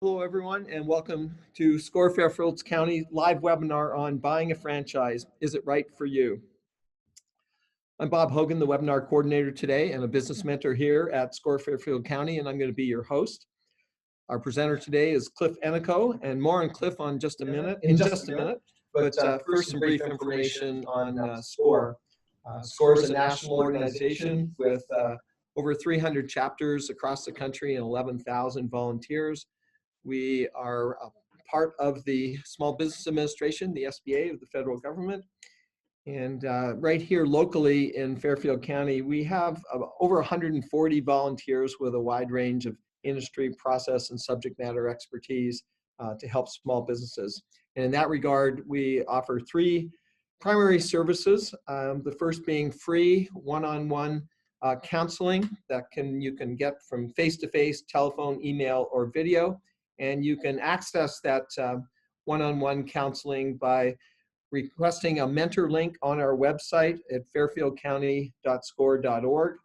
Hello, everyone, and welcome to SCORE Fairfield County live webinar on buying a franchise. Is it right for you? I'm Bob Hogan, the webinar coordinator today and a business mentor here at SCORE Fairfield County, and I'm going to be your host. Our presenter today is Cliff Ennico, and more on Cliff in just a minute. But first, some brief information on SCORE. SCORE is a national organization with over 300 chapters across the country and 11,000 volunteers. We are a part of the Small Business Administration, the SBA of the federal government. And right here locally in Fairfield County, we have over 140 volunteers with a wide range of industry, process, and subject matter expertise to help small businesses. And in that regard, we offer three primary services. The first being free one-on-one counseling that you can get from face-to-face, telephone, email, or video. And you can access that one-on-one counseling by requesting a mentor link on our website at fairfieldcounty.score.org.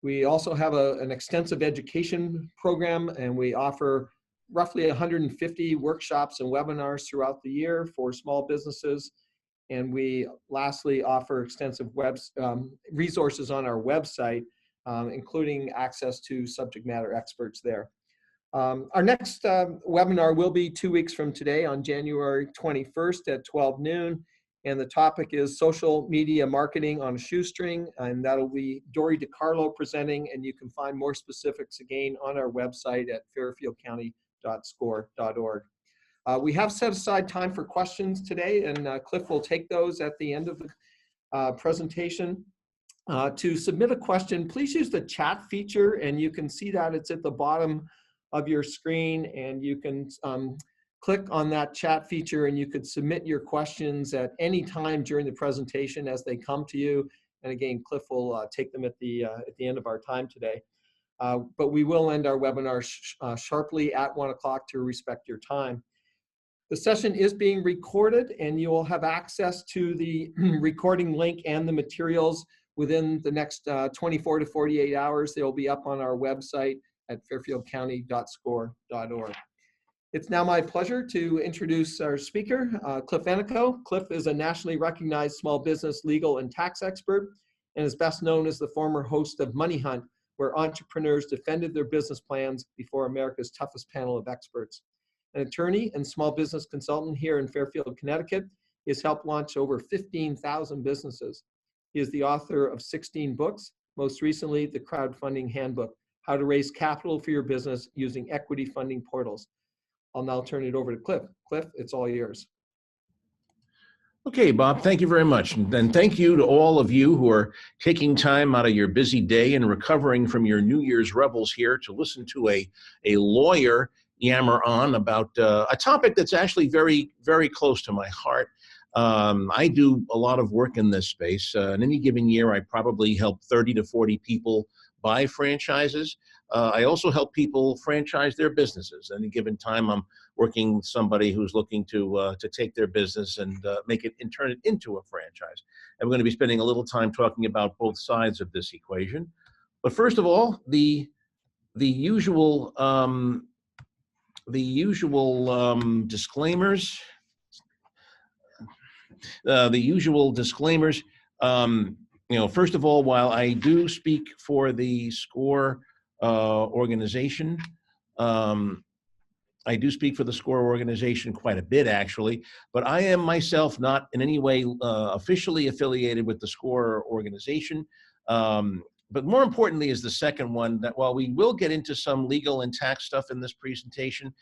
We also have an extensive education program, and we offer roughly 150 workshops and webinars throughout the year for small businesses. And we lastly offer extensive resources on our website, including access to subject matter experts there. Our next webinar will be 2 weeks from today on January 21st at 12 noon. And the topic is social media marketing on a shoestring. And that'll be Dory DiCarlo presenting. And you can find more specifics again on our website at fairfieldcounty.score.org. We have set aside time for questions today, and Cliff will take those at the end of the presentation. To submit a question, please use the chat feature, and you can see that it's at the bottom of your screen, and you can click on that chat feature, and you could submit your questions at any time during the presentation as they come to you. And again, Cliff will take them at the end of our time today. But we will end our webinar sharply at 1 o'clock to respect your time. The session is being recorded, and you will have access to the recording link and the materials within the next 24 to 48 hours. They will be up on our website at fairfieldcounty.score.org. It's now my pleasure to introduce our speaker, Cliff Ennico. Cliff is a nationally recognized small business, legal, and tax expert, and is best known as the former host of Money Hunt, where entrepreneurs defended their business plans before America's toughest panel of experts. An attorney and small business consultant here in Fairfield, Connecticut, he has helped launch over 15,000 businesses. He is the author of 16 books, most recently, The Crowdfunding Handbook, How to Raise Capital for Your Business Using Equity Funding Portals. I'll now turn it over to Cliff. Cliff, it's all yours. Okay, Bob, thank you very much. And thank you to all of you who are taking time out of your busy day and recovering from your New Year's revels here to listen to a lawyer yammer on about a topic that's actually very, very close to my heart. I do a lot of work in this space. In any given year, I probably help 30 to 40 people buy franchises. I also help people franchise their businesses. At any given time, I'm working with somebody who's looking to take their business and make it and turn it into a franchise. And we're going to be spending a little time talking about both sides of this equation. But first of all, the usual disclaimers. First of all, while I do speak for the SCORE organization, I do speak for the SCORE organization quite a bit, actually, but I am myself not in any way officially affiliated with the SCORE organization. But more importantly is the second one, that while we will get into some legal and tax stuff in this presentation,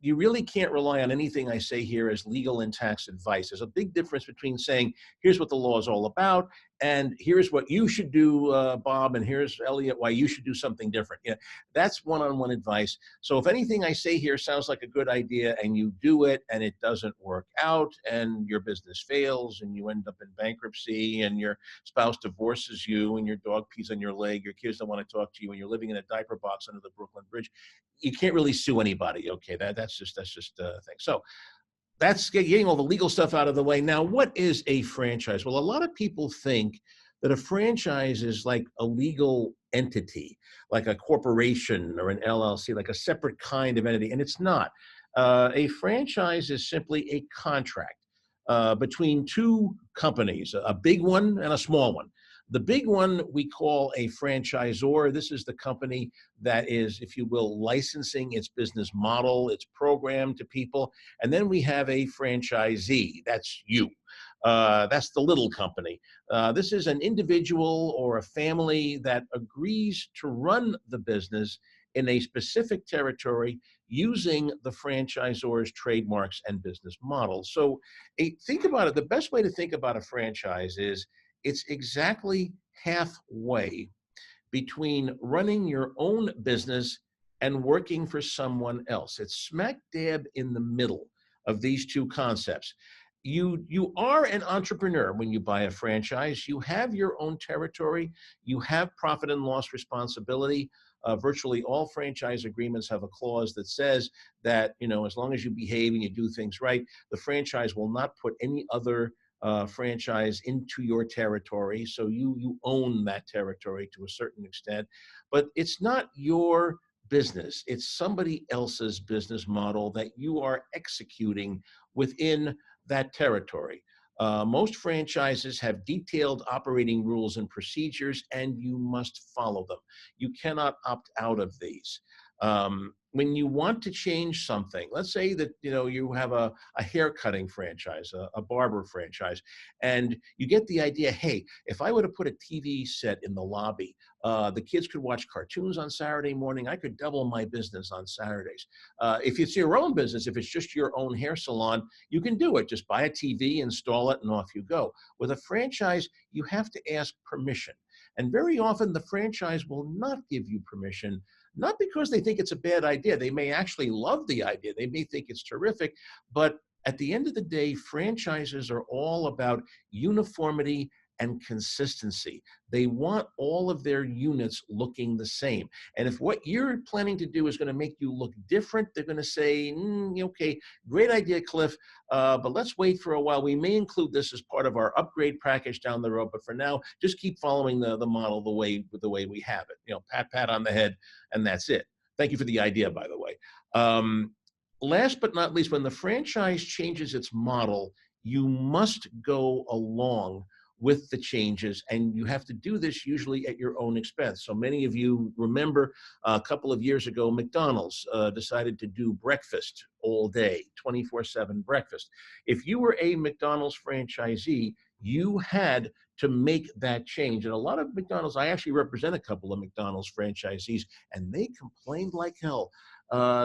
you really can't rely on anything I say here as legal and tax advice. There's a big difference between saying, here's what the law is all about, and here's what you should do, Bob, and here's, Elliot, why you should do something different. Yeah, that's one-on-one advice. So if anything I say here sounds like a good idea and you do it and it doesn't work out and your business fails and you end up in bankruptcy and your spouse divorces you and your dog pees on your leg, your kids don't want to talk to you, and you're living in a diaper box under the Brooklyn Bridge, you can't really sue anybody. Okay, that's just a thing. So that's getting all the legal stuff out of the way. Now, what is a franchise? Well, a lot of people think that a franchise is like a legal entity, like a corporation or an LLC, like a separate kind of entity, and it's not. A franchise is simply a contract between two companies, a big one and a small one. The big one we call a franchisor. This is the company that is, if you will, licensing its business model, its program to people. And then we have a franchisee. That's you. That's the little company. This is an individual or a family that agrees to run the business in a specific territory using the franchisor's trademarks and business models. So think about it. The best way to think about a franchise is it's exactly halfway between running your own business and working for someone else. It's smack dab in the middle of these two concepts. You are an entrepreneur when you buy a franchise. You have your own territory. You have profit and loss responsibility. Virtually all franchise agreements have a clause that says that, as long as you behave and you do things right, the franchise will not put any other franchise into your territory. So you own that territory to a certain extent, but it's not your business. It's somebody else's business model that you are executing within that territory. Most franchises have detailed operating rules and procedures, and you must follow them. You cannot opt out of these. When you want to change something, let's say that you have a hair cutting franchise, a barber franchise, and you get the idea, hey, if I were to put a TV set in the lobby, the kids could watch cartoons on Saturday morning. I could double my business on Saturdays. If it's your own business, if it's just your own hair salon, you can do it. Just buy a TV, install it, and off you go. With a franchise, you have to ask permission. And very often the franchise will not give you permission, not because they think it's a bad idea. They may actually love the idea. They may think it's terrific, but at the end of the day, franchises are all about uniformity and consistency. They want all of their units looking the same. And if what you're planning to do is going to make you look different, they're going to say, okay, great idea, Cliff, but let's wait for a while. We may include this as part of our upgrade package down the road, but for now, just keep following the model the way we have it. Pat on the head, and that's it. Thank you for the idea, by the way. Last but not least, when the franchise changes its model, you must go along with the changes, and you have to do this usually at your own expense. So many of you remember a couple of years ago, McDonald's decided to do breakfast all day, 24/7 breakfast. If you were a McDonald's franchisee, you had to make that change. And a lot of McDonald's, I actually represent a couple of McDonald's franchisees, and they complained like hell.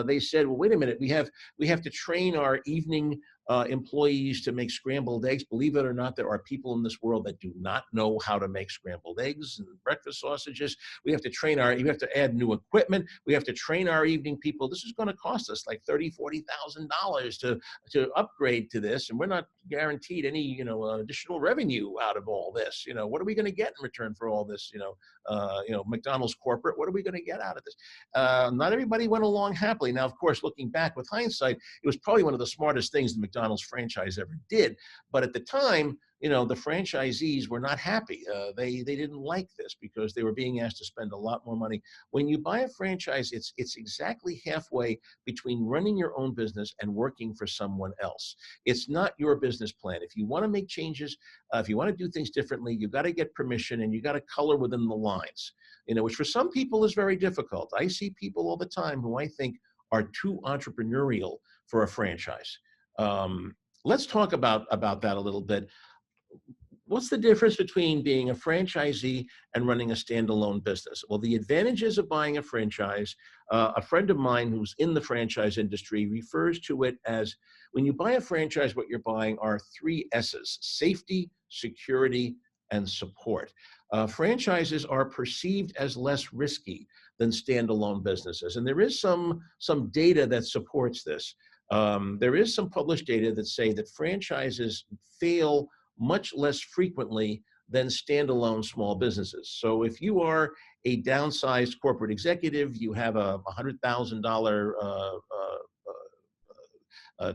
They said, well, wait a minute, we have to train our evening employees to make scrambled eggs. Believe it or not, there are people in this world that do not know how to make scrambled eggs and breakfast sausages. We have to you have to add new equipment. We have to train our evening people. This is going to cost us like $30,000, $40,000 to upgrade to this. And we're not guaranteed any, additional revenue out of all this. What are we going to get in return for all this? McDonald's corporate, what are we going to get out of this? Not everybody went along happily. Now, of course, looking back with hindsight, it was probably one of the smartest things the McDonald's franchise ever did. But at the time, the franchisees were not happy. They didn't like this because they were being asked to spend a lot more money. When you buy a franchise, it's exactly halfway between running your own business and working for someone else. It's not your business plan. If you want to make changes, if you want to do things differently, you got to get permission and you got to color within the lines, which for some people is very difficult. I see people all the time who I think are too entrepreneurial for a franchise. Let's talk about that a little bit. What's the difference between being a franchisee and running a standalone business? Well, the advantages of buying a franchise, a friend of mine who's in the franchise industry refers to it as, when you buy a franchise, what you're buying are 3 S's: safety, security, and support. Franchises are perceived as less risky than standalone businesses. And there is some data that supports this. There is some published data that say that franchises fail much less frequently than standalone small businesses. So if you are a downsized corporate executive, you have a $100,000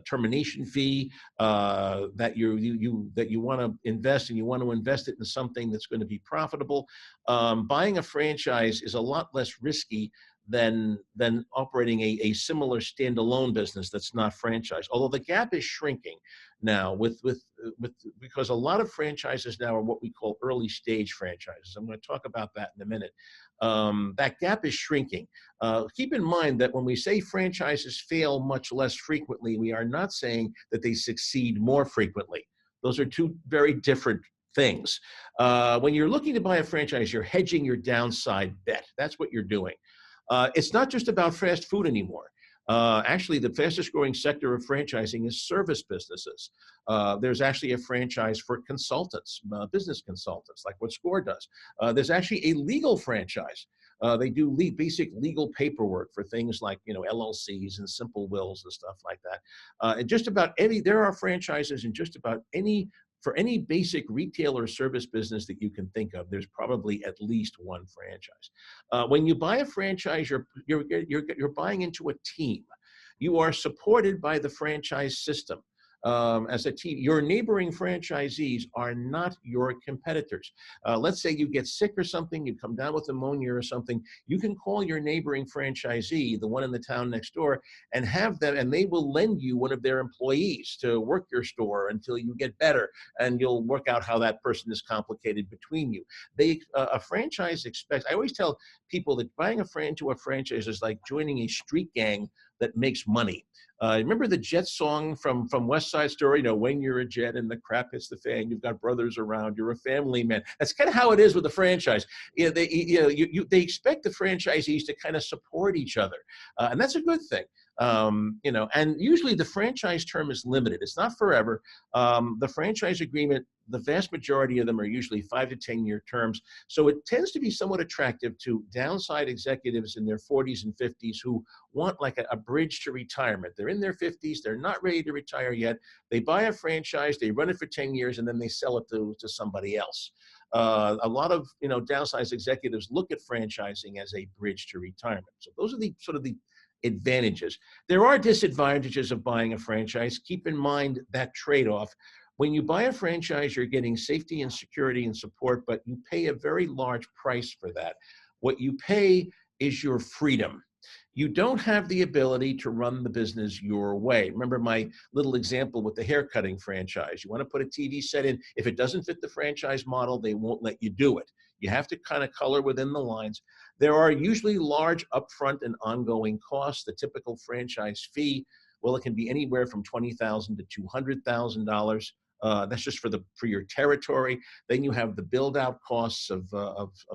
termination fee that you want to invest, and you want to invest it in something that's going to be profitable. Buying a franchise is a lot less risky than operating a similar standalone business that's not franchised. Although the gap is shrinking now with because a lot of franchises now are what we call early stage franchises. I'm going to talk about that in a minute. That gap is shrinking. Keep in mind that when we say franchises fail much less frequently, we are not saying that they succeed more frequently. Those are two very different things. When you're looking to buy a franchise, you're hedging your downside bet. That's what you're doing. It's not just about fast food anymore. Actually, the fastest growing sector of franchising is service businesses. There's actually a franchise for consultants, business consultants, like what SCORE does. There's actually a legal franchise. They do basic legal paperwork for things like, LLCs and simple wills and stuff like that. And just about there are franchises in just about for any basic retail or service business that you can think of. There's probably at least one franchise. When you buy a franchise, you're buying into a team. You are supported by the franchise system. As a team, your neighboring franchisees are not your competitors. Let's say you get sick or something, you come down with pneumonia or something, you can call your neighboring franchisee, the one in the town next door, and have them, and they will lend you one of their employees to work your store until you get better, and you'll work out how that person is complicated between you. A franchise expects, I always tell people that buying into a franchise is like joining a street gang that makes money. Remember the Jet song from West Side Story? When you're a Jet and the crap hits the fan, you've got brothers around, you're a family man. That's kind of how it is with the franchise. They expect the franchisees to kind of support each other, and that's a good thing. And usually the franchise term is limited. It's not forever. The franchise agreement, the vast majority of them are usually 5 to 10 year terms. So it tends to be somewhat attractive to downside executives in their 40s and 50s who want like a bridge to retirement. They're in their 50s, they're not ready to retire yet. They buy a franchise, they run it for 10 years, and then they sell it to somebody else. A lot of downside executives look at franchising as a bridge to retirement. So those are the sort of the advantages. There are disadvantages of buying a franchise. Keep in mind that trade-off. When you buy a franchise, you're getting safety and security and support, but you pay a very large price for that. What you pay is your freedom. You don't have the ability to run the business your way. Remember my little example with the haircutting franchise. You want to put a TV set in. If it doesn't fit the franchise model, they won't let you do it. You have to kind of color within the lines. There are usually large upfront and ongoing costs. The typical franchise fee, well, it can be anywhere from $20,000 to $200,000. That's just for your territory. Then you have the build out costs of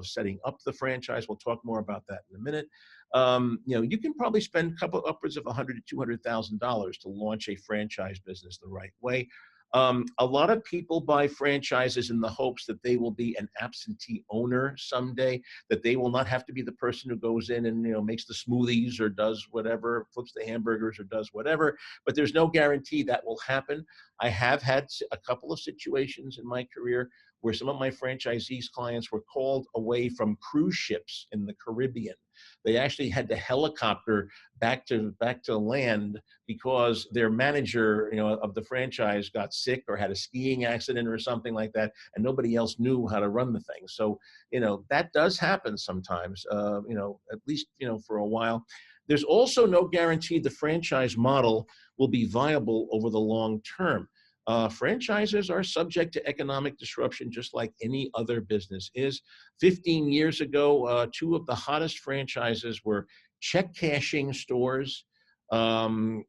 setting up the franchise. We'll talk more about that in a minute. You can probably spend upwards of $100,000 to $200,000 to launch a franchise business the right way. A lot of people buy franchises in the hopes that they will be an absentee owner someday, that they will not have to be the person who goes in and makes the smoothies or does whatever, flips the hamburgers or does whatever. But there's no guarantee that will happen. I have had a couple of situations in my career where some of my franchisees' clients were called away from cruise ships in the Caribbean. They actually had to helicopter back to land because their manager, of the franchise got sick or had a skiing accident or something like that, and nobody else knew how to run the thing. So, that does happen sometimes, at least, for a while. There's also no guarantee the franchise model will be viable over the long term. Franchises are subject to economic disruption just like any other business is. 15 years ago, two of the hottest franchises were check cashing stores,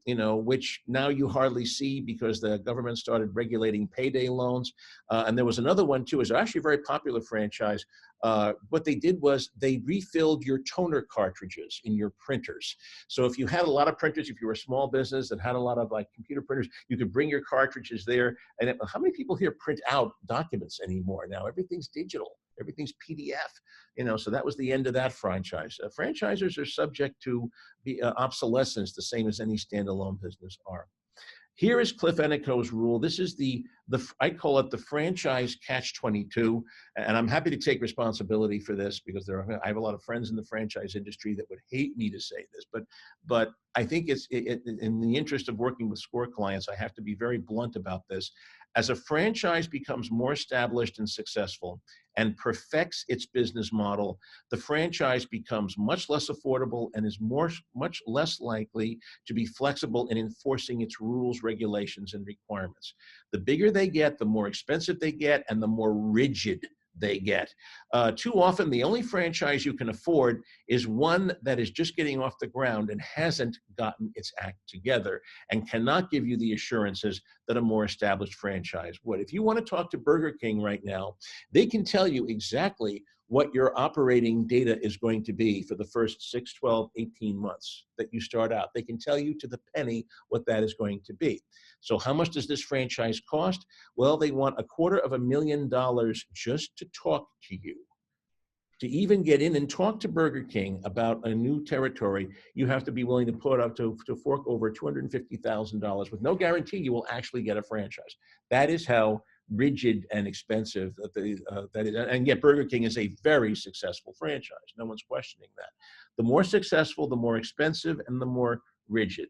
which now you hardly see because the government started regulating payday loans. And there was another one too. It was actually a very popular franchise. What they did was they refilled your toner cartridges in your printers. So if you had a lot of printers, if you were a small business that had a lot of computer printers, you could bring your cartridges there. And how many people here print out documents anymore? Now everything's digital. Everything's PDF, so that was the end of that franchise. Franchisers are subject to obsolescence, the same as any standalone business are. Here is Cliff Ennico's rule. This is the I call it the Franchise Catch22, and I'm happy to take responsibility for this because I have a lot of friends in the franchise industry that would hate me to say this, but I think it's in the interest of working with SCORE clients, I have to be very blunt about this. As a franchise becomes more established and successful and perfects its business model, the franchise becomes much less affordable and is much less likely to be flexible in enforcing its rules, regulations, and requirements. The bigger they get, the more expensive they get, and the more rigid they get. Too often, the only franchise you can afford is one that is just getting off the ground and hasn't gotten its act together and cannot give you the assurances that a more established franchise would. If you want to talk to Burger King right now, they can tell you exactly what your operating data is going to be for the first 6, 12, 18 months that you start out. They can tell you to the penny what that is going to be. So how much does this franchise cost? Well, they want $250,000 just to talk to you. To even get in and talk to Burger King about a new territory, you have to be willing to put up to fork over $250,000 with no guarantee you will actually get a franchise. That is how rigid and expensive that is. And yet Burger King is a very successful franchise. No one's questioning that. The more successful, the more expensive, and the more rigid.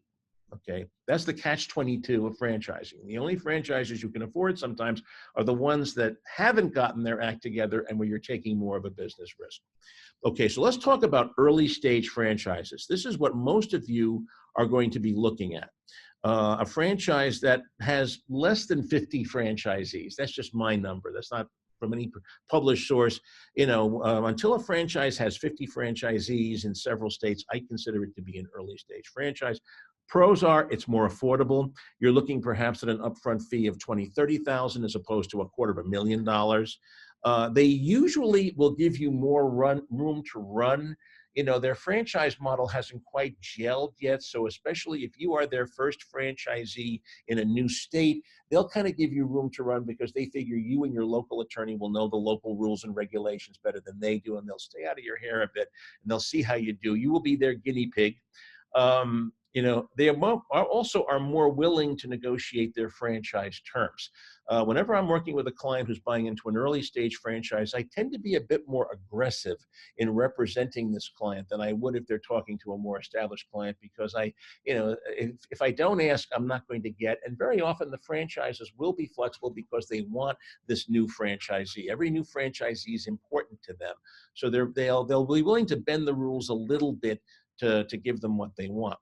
Okay, that's the catch-22 of franchising. The only franchises you can afford sometimes are the ones that haven't gotten their act together and where you're taking more of a business risk. Okay, so let's talk about early stage franchises. This is what most of you are going to be looking at. A franchise that has less than 50 franchisees. That's just my number. That's not from any published source. Until a franchise has 50 franchisees in several states, I consider it to be an early stage franchise. Pros are it's more affordable. You're looking perhaps at an upfront fee of $20,000, $30,000 as opposed to $250,000. They usually will give you more room to run. Their franchise model hasn't quite gelled yet. So especially if you are their first franchisee in a new state, they'll kind of give you room to run because they figure you and your local attorney will know the local rules and regulations better than they do. And they'll stay out of your hair a bit and they'll see how you do. You will be their guinea pig. They also are more willing to negotiate their franchise terms. Whenever I'm working with a client who's buying into an early stage franchise, I tend to be a bit more aggressive in representing this client than I would if they're talking to a more established client, because if I don't ask, I'm not going to get. And very often the franchises will be flexible because they want this new franchisee. Every new franchisee is important to them. So they'll be willing to bend the rules a little bit to give them what they want.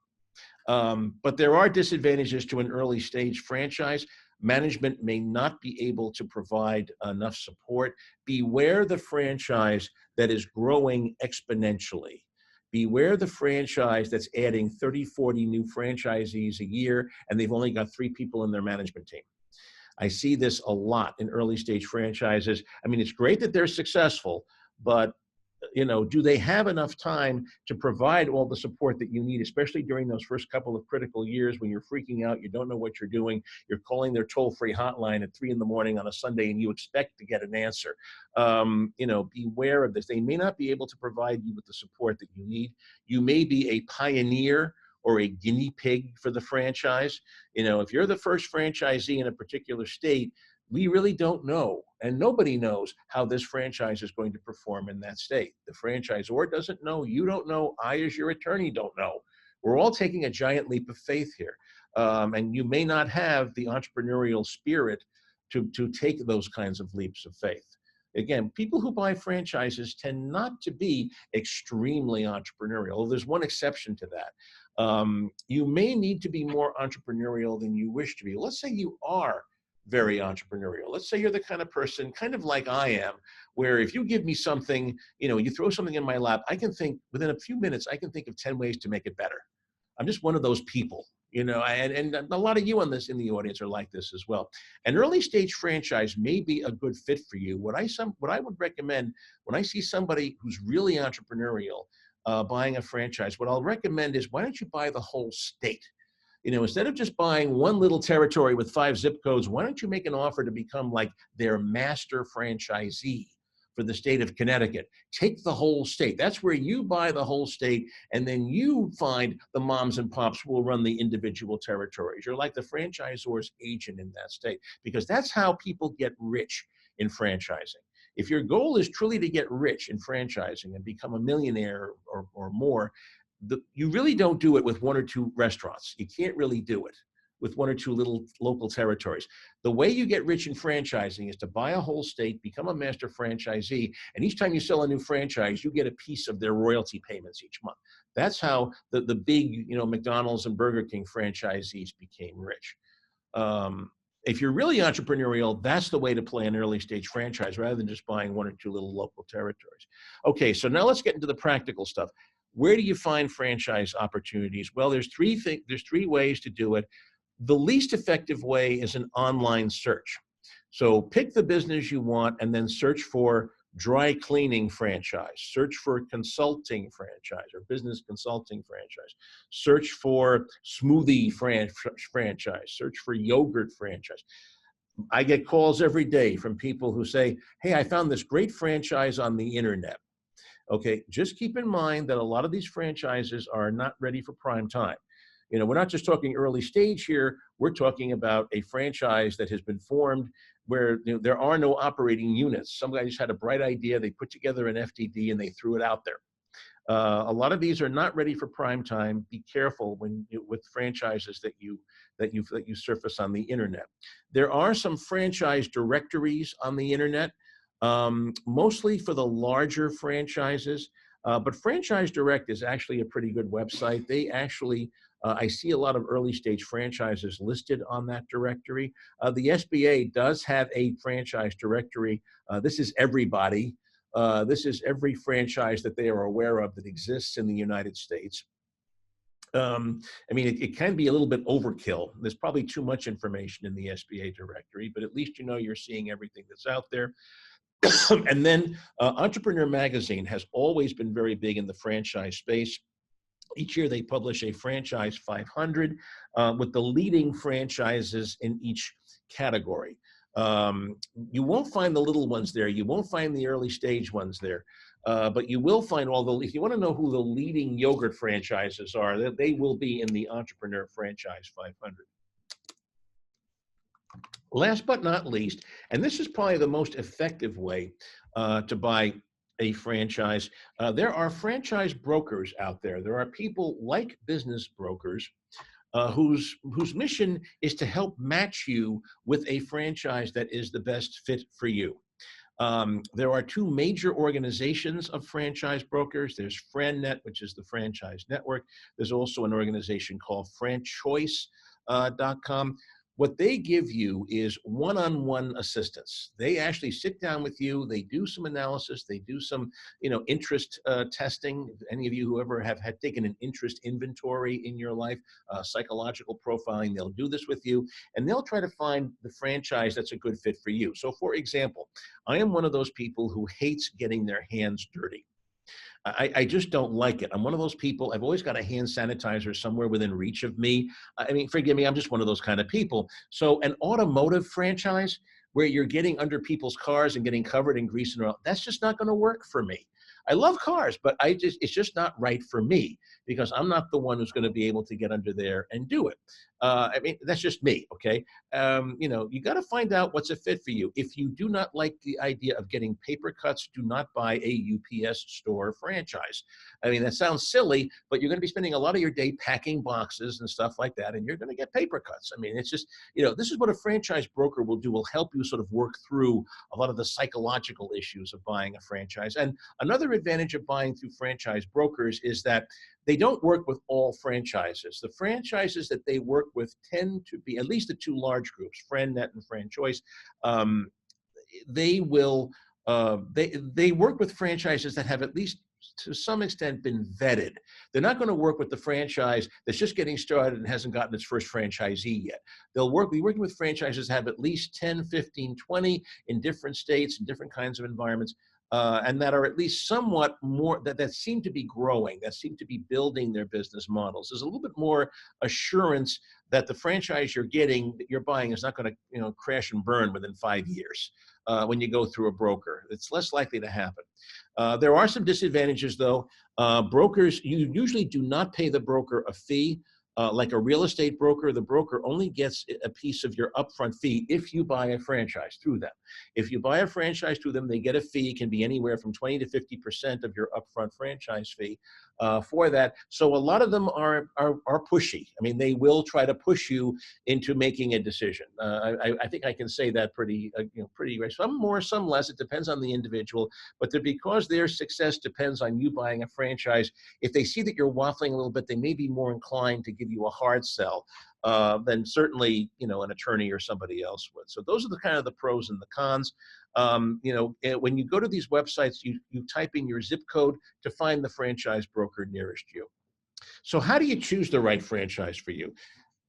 But there are disadvantages to an early stage franchise. Management may not be able to provide enough support. Beware the franchise that is growing exponentially. Beware the franchise that's adding 30, 40 new franchisees a year, and they've only got 3 people in their management team. I see this a lot in early stage franchises. I mean, it's great that they're successful, but do they have enough time to provide all the support that you need, especially during those first couple of critical years when you're freaking out, you don't know what you're doing, you're calling their toll-free hotline at 3 a.m. on a Sunday and you expect to get an answer. Beware of this. They may not be able to provide you with the support that you need. You may be a pioneer or a guinea pig for the franchise. If you're the first franchisee in a particular state, we really don't know, and nobody knows how this franchise is going to perform in that state. The franchisor doesn't know, you don't know, I as your attorney don't know. We're all taking a giant leap of faith here. And you may not have the entrepreneurial spirit to take those kinds of leaps of faith. Again, people who buy franchises tend not to be extremely entrepreneurial. There's one exception to that. You may need to be more entrepreneurial than you wish to be. Let's say you are very entrepreneurial. Let's say you're the kind of person, kind of like I am, where if you give me something, you throw something in my lap, I can think within a few minutes, I can think of 10 ways to make it better. I'm just one of those people, and a lot of you in the audience are like this as well. An early stage franchise may be a good fit for you. What I would recommend when I see somebody who's really entrepreneurial buying a franchise, what I'll recommend is, why don't you buy the whole state? Instead of just buying one little territory with 5 zip codes, why don't you make an offer to become like their master franchisee for the state of Connecticut. Take the whole state. That's where you buy the whole state, and then you find the moms and pops who will run the individual territories. You're like the franchisor's agent in that state, because that's how people get rich in franchising. If your goal is truly to get rich in franchising and become a millionaire or more, you really don't do it with one or two restaurants. You can't really do it with one or two little local territories. The way you get rich in franchising is to buy a whole state, become a master franchisee, and each time you sell a new franchise, you get a piece of their royalty payments each month. That's how the big, McDonald's and Burger King franchisees became rich. If you're really entrepreneurial, that's the way to play an early stage franchise rather than just buying one or two little local territories. Okay, so now let's get into the practical stuff. Where do you find franchise opportunities? Well, there's three ways to do it. The least effective way is an online search. So pick the business you want and then search for dry cleaning franchise, search for consulting franchise or business consulting franchise, search for smoothie franchise, search for yogurt franchise. I get calls every day from people who say, hey, I found this great franchise on the internet. Okay, just keep in mind that a lot of these franchises are not ready for prime time. We're not just talking early stage here. We're talking about a franchise that has been formed where there are no operating units. Some guy just had a bright idea. They put together an FDD and they threw it out there. A lot of these are not ready for prime time. Be careful with franchises that you surface on the internet. There are some franchise directories on the internet, mostly for the larger franchises. But Franchise Direct is actually a pretty good website. They actually, I see a lot of early stage franchises listed on that directory. The SBA does have a franchise directory. This is everybody. This is every franchise that they are aware of that exists in the United States. It can be a little bit overkill. There's probably too much information in the SBA directory, but at least you're seeing everything that's out there. And then Entrepreneur Magazine has always been very big in the franchise space. Each year they publish a Franchise 500 with the leading franchises in each category. You won't find the little ones there. You won't find the early stage ones there. But you will find if you want to know who the leading yogurt franchises are, they will be in the Entrepreneur Franchise 500. Last but not least, and this is probably the most effective way to buy a franchise, there are franchise brokers out there. There are people like business brokers whose mission is to help match you with a franchise that is the best fit for you. There are two major organizations of franchise brokers. There's FranNet, which is the franchise network. There's also an organization called franchoice.com. What they give you is one-on-one assistance. They actually sit down with you. They do some analysis. They do some, interest testing. Any of you who ever have had taken an interest inventory in your life, psychological profiling, they'll do this with you, and they'll try to find the franchise that's a good fit for you. So, for example, I am one of those people who hates getting their hands dirty. I just don't like it. I'm one of those people, I've always got a hand sanitizer somewhere within reach of me. Forgive me, I'm just one of those kind of people. So an automotive franchise where you're getting under people's cars and getting covered in grease and oil, that's just not going to work for me. I love cars, but it's just not right for me because I'm not the one who's going to be able to get under there and do it. That's just me, okay? You got to find out what's a fit for you. If you do not like the idea of getting paper cuts, do not buy a UPS store franchise. That sounds silly, but you're going to be spending a lot of your day packing boxes and stuff like that, and you're going to get paper cuts. It's just, this is what a franchise broker will do, will help you sort of work through a lot of the psychological issues of buying a franchise. And another advantage of buying through franchise brokers is that they don't work with all franchises. The franchises that they work with tend to be, at least the two large groups, FranNet and FranChoice, they work with franchises that have at least to some extent been vetted. They're not going to work with the franchise that's just getting started and hasn't gotten its first franchisee yet. They'll be working with franchises that have at least 10, 15, 20 in different states and different kinds of environments. and that are at least somewhat more, that seem to be growing, that seem to be building their business models. There's a little bit more assurance that the franchise you're getting, that you're buying, is not going to crash and burn within 5 years when you go through a broker. It's less likely to happen. There are some disadvantages, though. Brokers, you usually do not pay the broker a fee. Like a real estate broker, the broker only gets a piece of your upfront fee if you buy a franchise through them. If you buy a franchise through them, they get a fee. It can be anywhere from 20 to 50% of your upfront franchise fee for that. So a lot of them are pushy. I mean, they will try to push you into making a decision. I think I can say that pretty right. Some more, some less. It depends on the individual. But because their success depends on you buying a franchise, if they see that you're waffling a little bit, they may be more inclined to give you a hard sell than certainly an attorney or somebody else would. So those are the kind of the pros and the cons. When you go to these websites, you type in your zip code to find the franchise broker nearest you. So how do you choose the right franchise for you?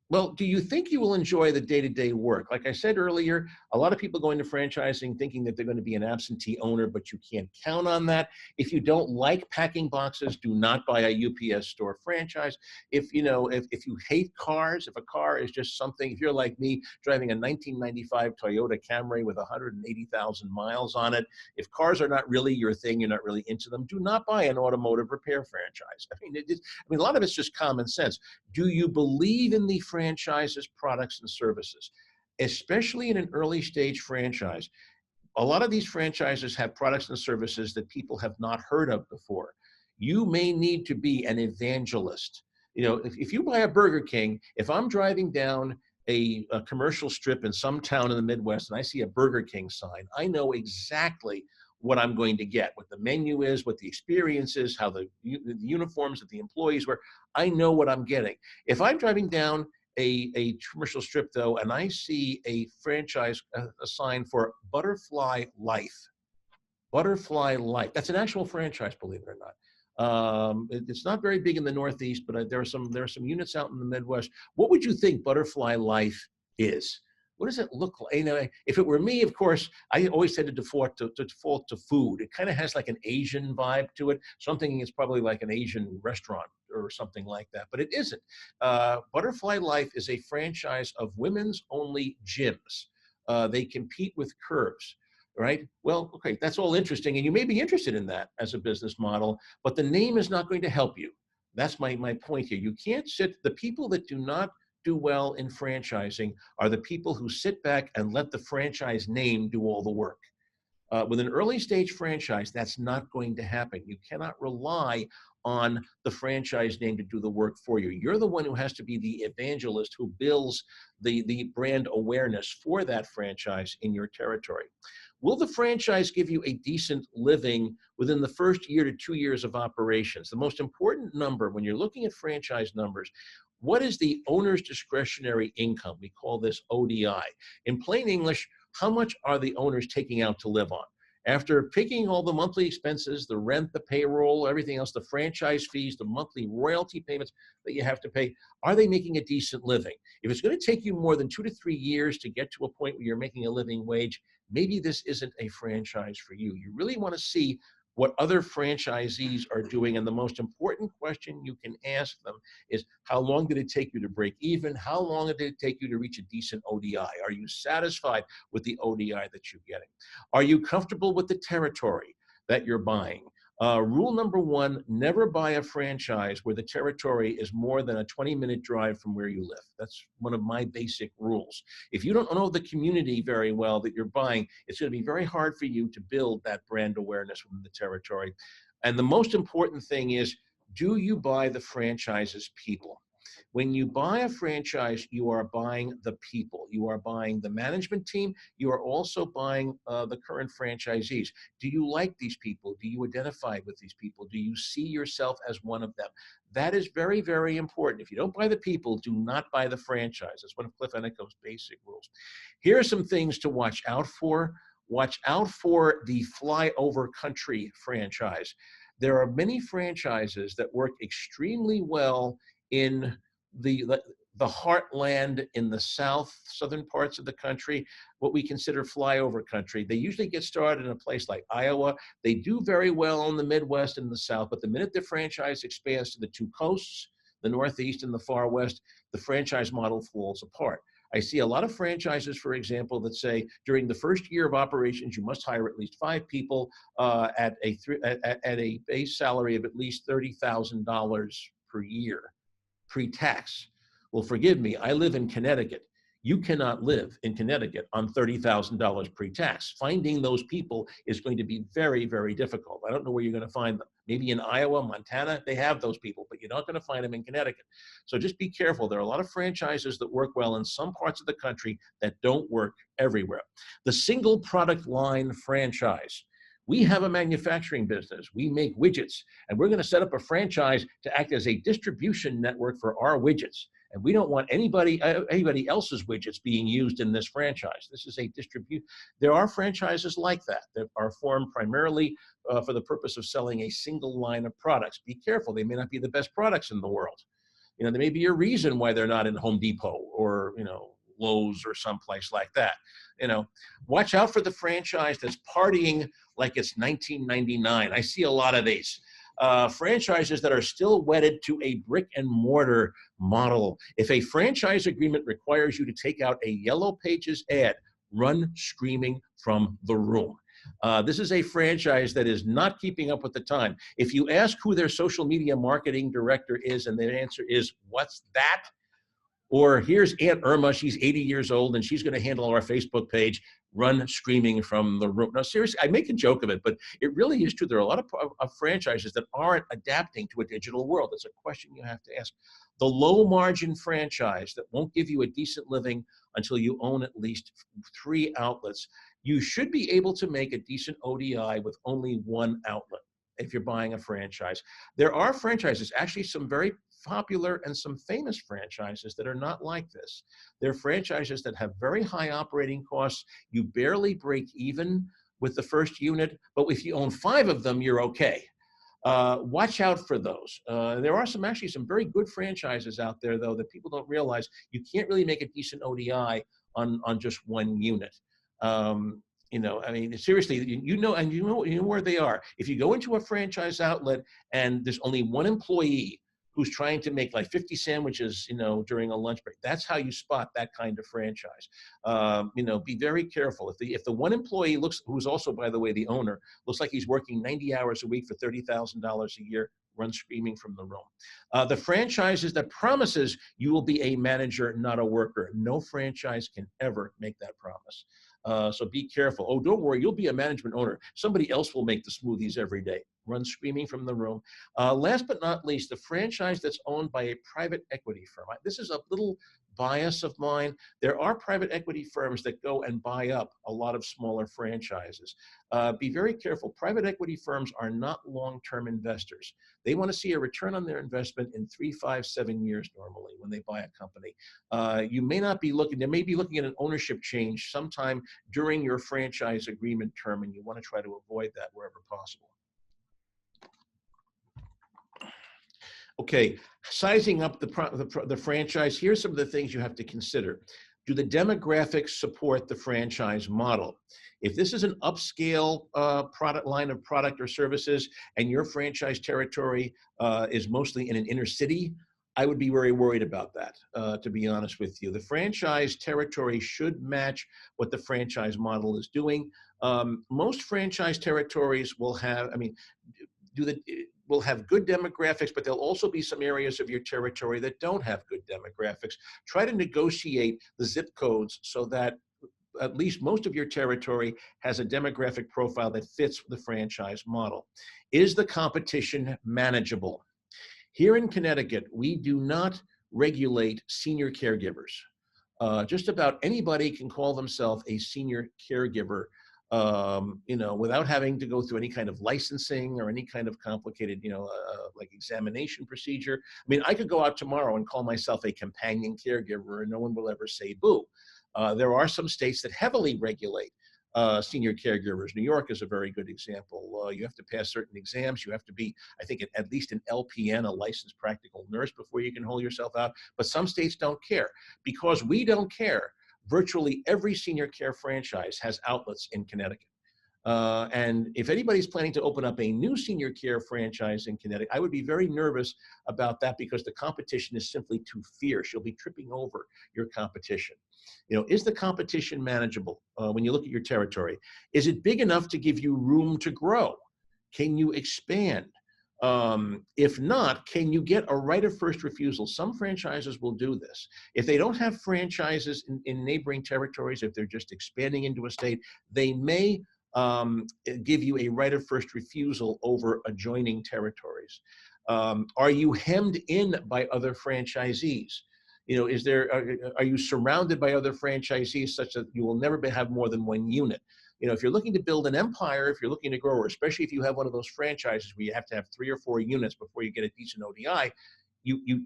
Well, do you think you will enjoy the day-to-day work? Like I said earlier, a lot of people go into franchising thinking that they're going to be an absentee owner, but you can't count on that. If you don't like packing boxes, do not buy a UPS store franchise. If you hate cars, if a car is just something, if you're like me, driving a 1995 Toyota Camry with 180,000 miles on it, if cars are not really your thing, you're not really into them, do not buy an automotive repair franchise. I mean, a lot of it's just common sense. Do you believe in the franchises, products, and services? Especially in an early stage franchise, a lot of these franchises have products and services that people have not heard of before. You may need to be an evangelist. If you buy a Burger King, if I'm driving down a commercial strip in some town in the Midwest and I see a Burger King sign, I know exactly what I'm going to get, what the menu is, what the experience is, how the uniforms that the employees wear. I know what I'm getting. If I'm driving down a commercial strip, though, and I see a franchise, a sign for Butterfly Life. Butterfly Life. That's an actual franchise, believe it or not. It's not very big in the Northeast, but there are some units out in the Midwest. What would you think Butterfly Life is? What does it look like? If it were me, of course, I always tend to default to food. It kind of has like an Asian vibe to it. So I'm thinking it's probably like an Asian restaurant or something like that, but it isn't. Butterfly Life is a franchise of women's only gyms. They compete with Curves. Right? Well, okay, that's all interesting. And you may be interested in that as a business model, but the name is not going to help you. That's my point here. You can't the people that do not do well in franchising are the people who sit back and let the franchise name do all the work. With an early stage franchise, that's not going to happen. You cannot rely on the franchise name to do the work for you. You're the one who has to be the evangelist who builds the brand awareness for that franchise in your territory. Will the franchise give you a decent living within the first year to 2 years of operations? The most important number when you're looking at franchise numbers, what is the owner's discretionary income? We call this ODI. In plain English, how much are the owners taking out to live on? After picking all the monthly expenses, the rent, the payroll, everything else, the franchise fees, the monthly royalty payments that you have to pay, are they making a decent living? If it's going to take you more than 2 to 3 years to get to a point where you're making a living wage, maybe this isn't a franchise for you. You really want to see what other franchisees are doing. And the most important question you can ask them is, how long did it take you to break even? How long did it take you to reach a decent ODI? Are you satisfied with the ODI that you're getting? Are you comfortable with the territory that you're buying? Rule number one, never buy a franchise where the territory is more than a 20-minute drive from where you live. That's one of my basic rules. If you don't know the community very well that you're buying, it's going to be very hard for you to build that brand awareness within the territory. And the most important thing is, do you buy the franchise's people? When you buy a franchise, you are buying the people. You are buying the management team. You are also buying the current franchisees. Do you like these people? Do you identify with these people? Do you see yourself as one of them? That is very, very important. If you don't buy the people, do not buy the franchise. That's one of Cliff Ennico's basic rules. Here are some things to watch out for. Watch out for the flyover country franchise. There are many franchises that work extremely well in the heartland in the southern parts of the country, what we consider flyover country. They usually get started in a place like Iowa. They do very well in the Midwest and the South, but the minute the franchise expands to the two coasts, the Northeast and the far West, the franchise model falls apart. I see a lot of franchises, for example, that say during the first year of operations, you must hire at least 5 people at a base salary of at least $30,000 per year, pre-tax. Well, forgive me, I live in Connecticut. You cannot live in Connecticut on $30,000 pre-tax. Finding those people is going to be very, very difficult. I don't know where you're going to find them. Maybe in Iowa, Montana, they have those people, but you're not going to find them in Connecticut. So just be careful. There are a lot of franchises that work well in some parts of the country that don't work everywhere. The single product line franchise. We have a manufacturing business. We make widgets, and we're going to set up a franchise to act as a distribution network for our widgets. And we don't want anybody else's widgets being used in this franchise. This is a distribute. There are franchises like that are formed primarily for the purpose of selling a single line of products. Be careful. They may not be the best products in the world. You know, there may be a reason why they're not in Home Depot or, you know, Lowe's or someplace like that. You know, watch out for the franchise that's partying like it's 1999. I see a lot of these. Franchises that are still wedded to a brick and mortar model. If a franchise agreement requires you to take out a Yellow Pages ad, run screaming from the room. This is a franchise that is not keeping up with the time. If you ask who their social media marketing director is and their answer is, "What's that?" Or here's Aunt Irma, she's 80 years old and she's going to handle our Facebook page, run screaming from the room. No, seriously, I make a joke of it, but it really is true. There are a lot of franchises that aren't adapting to a digital world. It's a question you have to ask. The low margin franchise that won't give you a decent living until you own at least 3 outlets. You should be able to make a decent ODI with only 1 outlet if you're buying a franchise. There are franchises, actually some very popular and some famous franchises that are not like this. They're franchises that have very high operating costs. You barely break even with the first unit, but if you own 5 of them, you're okay. Watch out for those. There are some very good franchises out there, though, that people don't realize. You can't really make a decent ODI on just 1 unit. You know, I mean, seriously, you know where they are. If you go into a franchise outlet and there's only 1 employee who's trying to make like 50 sandwiches, you know, during a lunch break, that's how you spot that kind of franchise. You know, be very careful. If the 1 employee who's also, by the way, the owner, looks like he's working 90 hours a week for $30,000 a year, run screaming from the room. The franchises that promises you will be a manager, not a worker. No franchise can ever make that promise. So be careful. Oh, don't worry, you'll be a management owner. Somebody else will make the smoothies every day. Run screaming from the room. Last but not least, the franchise that's owned by a private equity firm. This is a little bias of mine. There are private equity firms that go and buy up a lot of smaller franchises. Be very careful. Private equity firms are not long-term investors. They want to see a return on their investment in 3, 5, 7 years normally when they buy a company. You may not be looking, they may be looking at an ownership change sometime during your franchise agreement term, and you want to try to avoid that wherever possible. Okay, sizing up the franchise, here's some of the things you have to consider. Do the demographics support the franchise model? If this is an upscale line of product or services and your franchise territory is mostly in an inner city, I would be very worried about that, to be honest with you. The franchise territory should match what the franchise model is doing. Most franchise territories will have, will have good demographics, but there'll also be some areas of your territory that don't have good demographics. Try to negotiate the zip codes so that at least most of your territory has a demographic profile that fits the franchise model. Is the competition manageable? Here in Connecticut, we do not regulate senior caregivers. Just about anybody can call themselves a senior caregiver, you know, without having to go through any kind of licensing or any kind of complicated, you know, like examination procedure. I mean, I could go out tomorrow and call myself a companion caregiver and no one will ever say boo. There are some states that heavily regulate senior caregivers. New York is a very good example. You have to pass certain exams. You have to be, I think, at least an LPN, a licensed practical nurse, before you can hold yourself out. But some states don't care. Because we don't care, virtually every senior care franchise has outlets in Connecticut. And if anybody's planning to open up a new senior care franchise in Connecticut, I would be very nervous about that because the competition is simply too fierce. You'll be tripping over your competition. You know, is the competition manageable when you look at your territory? Is it big enough to give you room to grow? Can you expand? If not, can you get a right of first refusal? Some franchises will do this. If they don't have franchises in neighboring territories, if they're just expanding into a state, they may give you a right of first refusal over adjoining territories. Are you hemmed in by other franchisees? You know, are you surrounded by other franchisees such that you will never have more than one unit? You know, if you're looking to build an empire, if you're looking to grow, or especially if you have one of those franchises where you have to have 3 or 4 units before you get a decent ODI,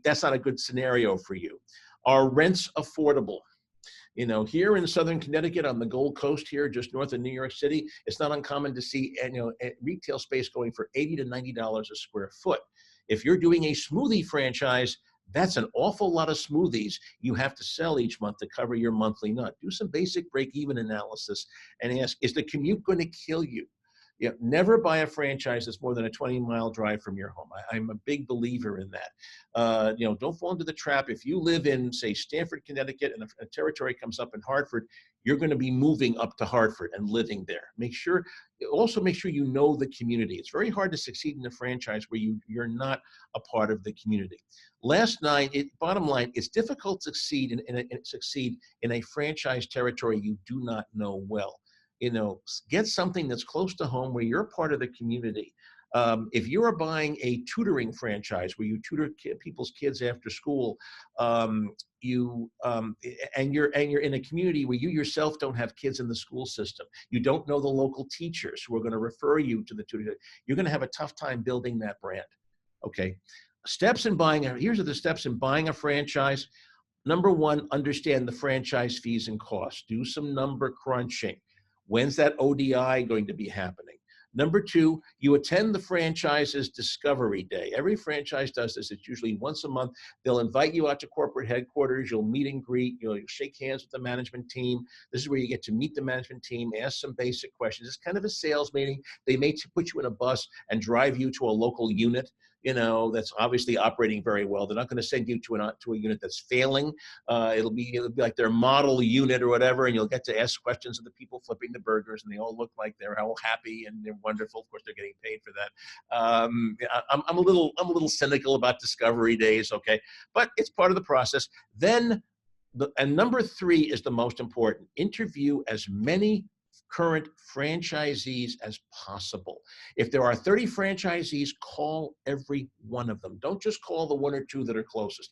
that's not a good scenario for you. Are rents affordable? You know, here in Southern Connecticut on the Gold Coast here, just north of New York City, it's not uncommon to see retail space going for $80 to $90 a square foot. If you're doing a smoothie franchise, that's an awful lot of smoothies you have to sell each month to cover your monthly nut. Do some basic break-even analysis and ask, is the commute going to kill you? You know, never buy a franchise that's more than a 20-mile drive from your home. I'm a big believer in that. You know, don't fall into the trap. If you live in, say, Stamford, Connecticut, and a territory comes up in Hartford, you're going to be moving up to Hartford and living there. Also make sure you know the community. It's very hard to succeed in a franchise where you're not a part of the community. Bottom line, it's difficult to succeed in a franchise territory you do not know well. You know, get something that's close to home where you're part of the community. If you are buying a tutoring franchise where you tutor people's kids after school, and you're in a community where you yourself don't have kids in the school system, you don't know the local teachers who are going to refer you to the tutor, you're going to have a tough time building that brand. Okay, here's the steps in buying a franchise. Number one, understand the franchise fees and costs. Do some number crunching. When's that ODI going to be happening? Number two, you attend the franchise's discovery day. Every franchise does this. It's usually once a month. They'll invite you out to corporate headquarters. You'll meet and greet. You'll shake hands with the management team. This is where you get to meet the management team, ask some basic questions. It's kind of a sales meeting. They may put you in a bus and drive you to a local unit, you know, that's obviously operating very well. They're not going to send you to a unit that's failing. It'll be like their model unit or whatever, and you'll get to ask questions of the people flipping the burgers, and they all look like they're all happy and they're wonderful. Of course, they're getting paid for that. I'm a little cynical about discovery days, okay, but it's part of the process. Then, and number three is the most important. Interview as many current franchisees as possible. If there are 30 franchisees, call every one of them. Don't just call the 1 or 2 that are closest.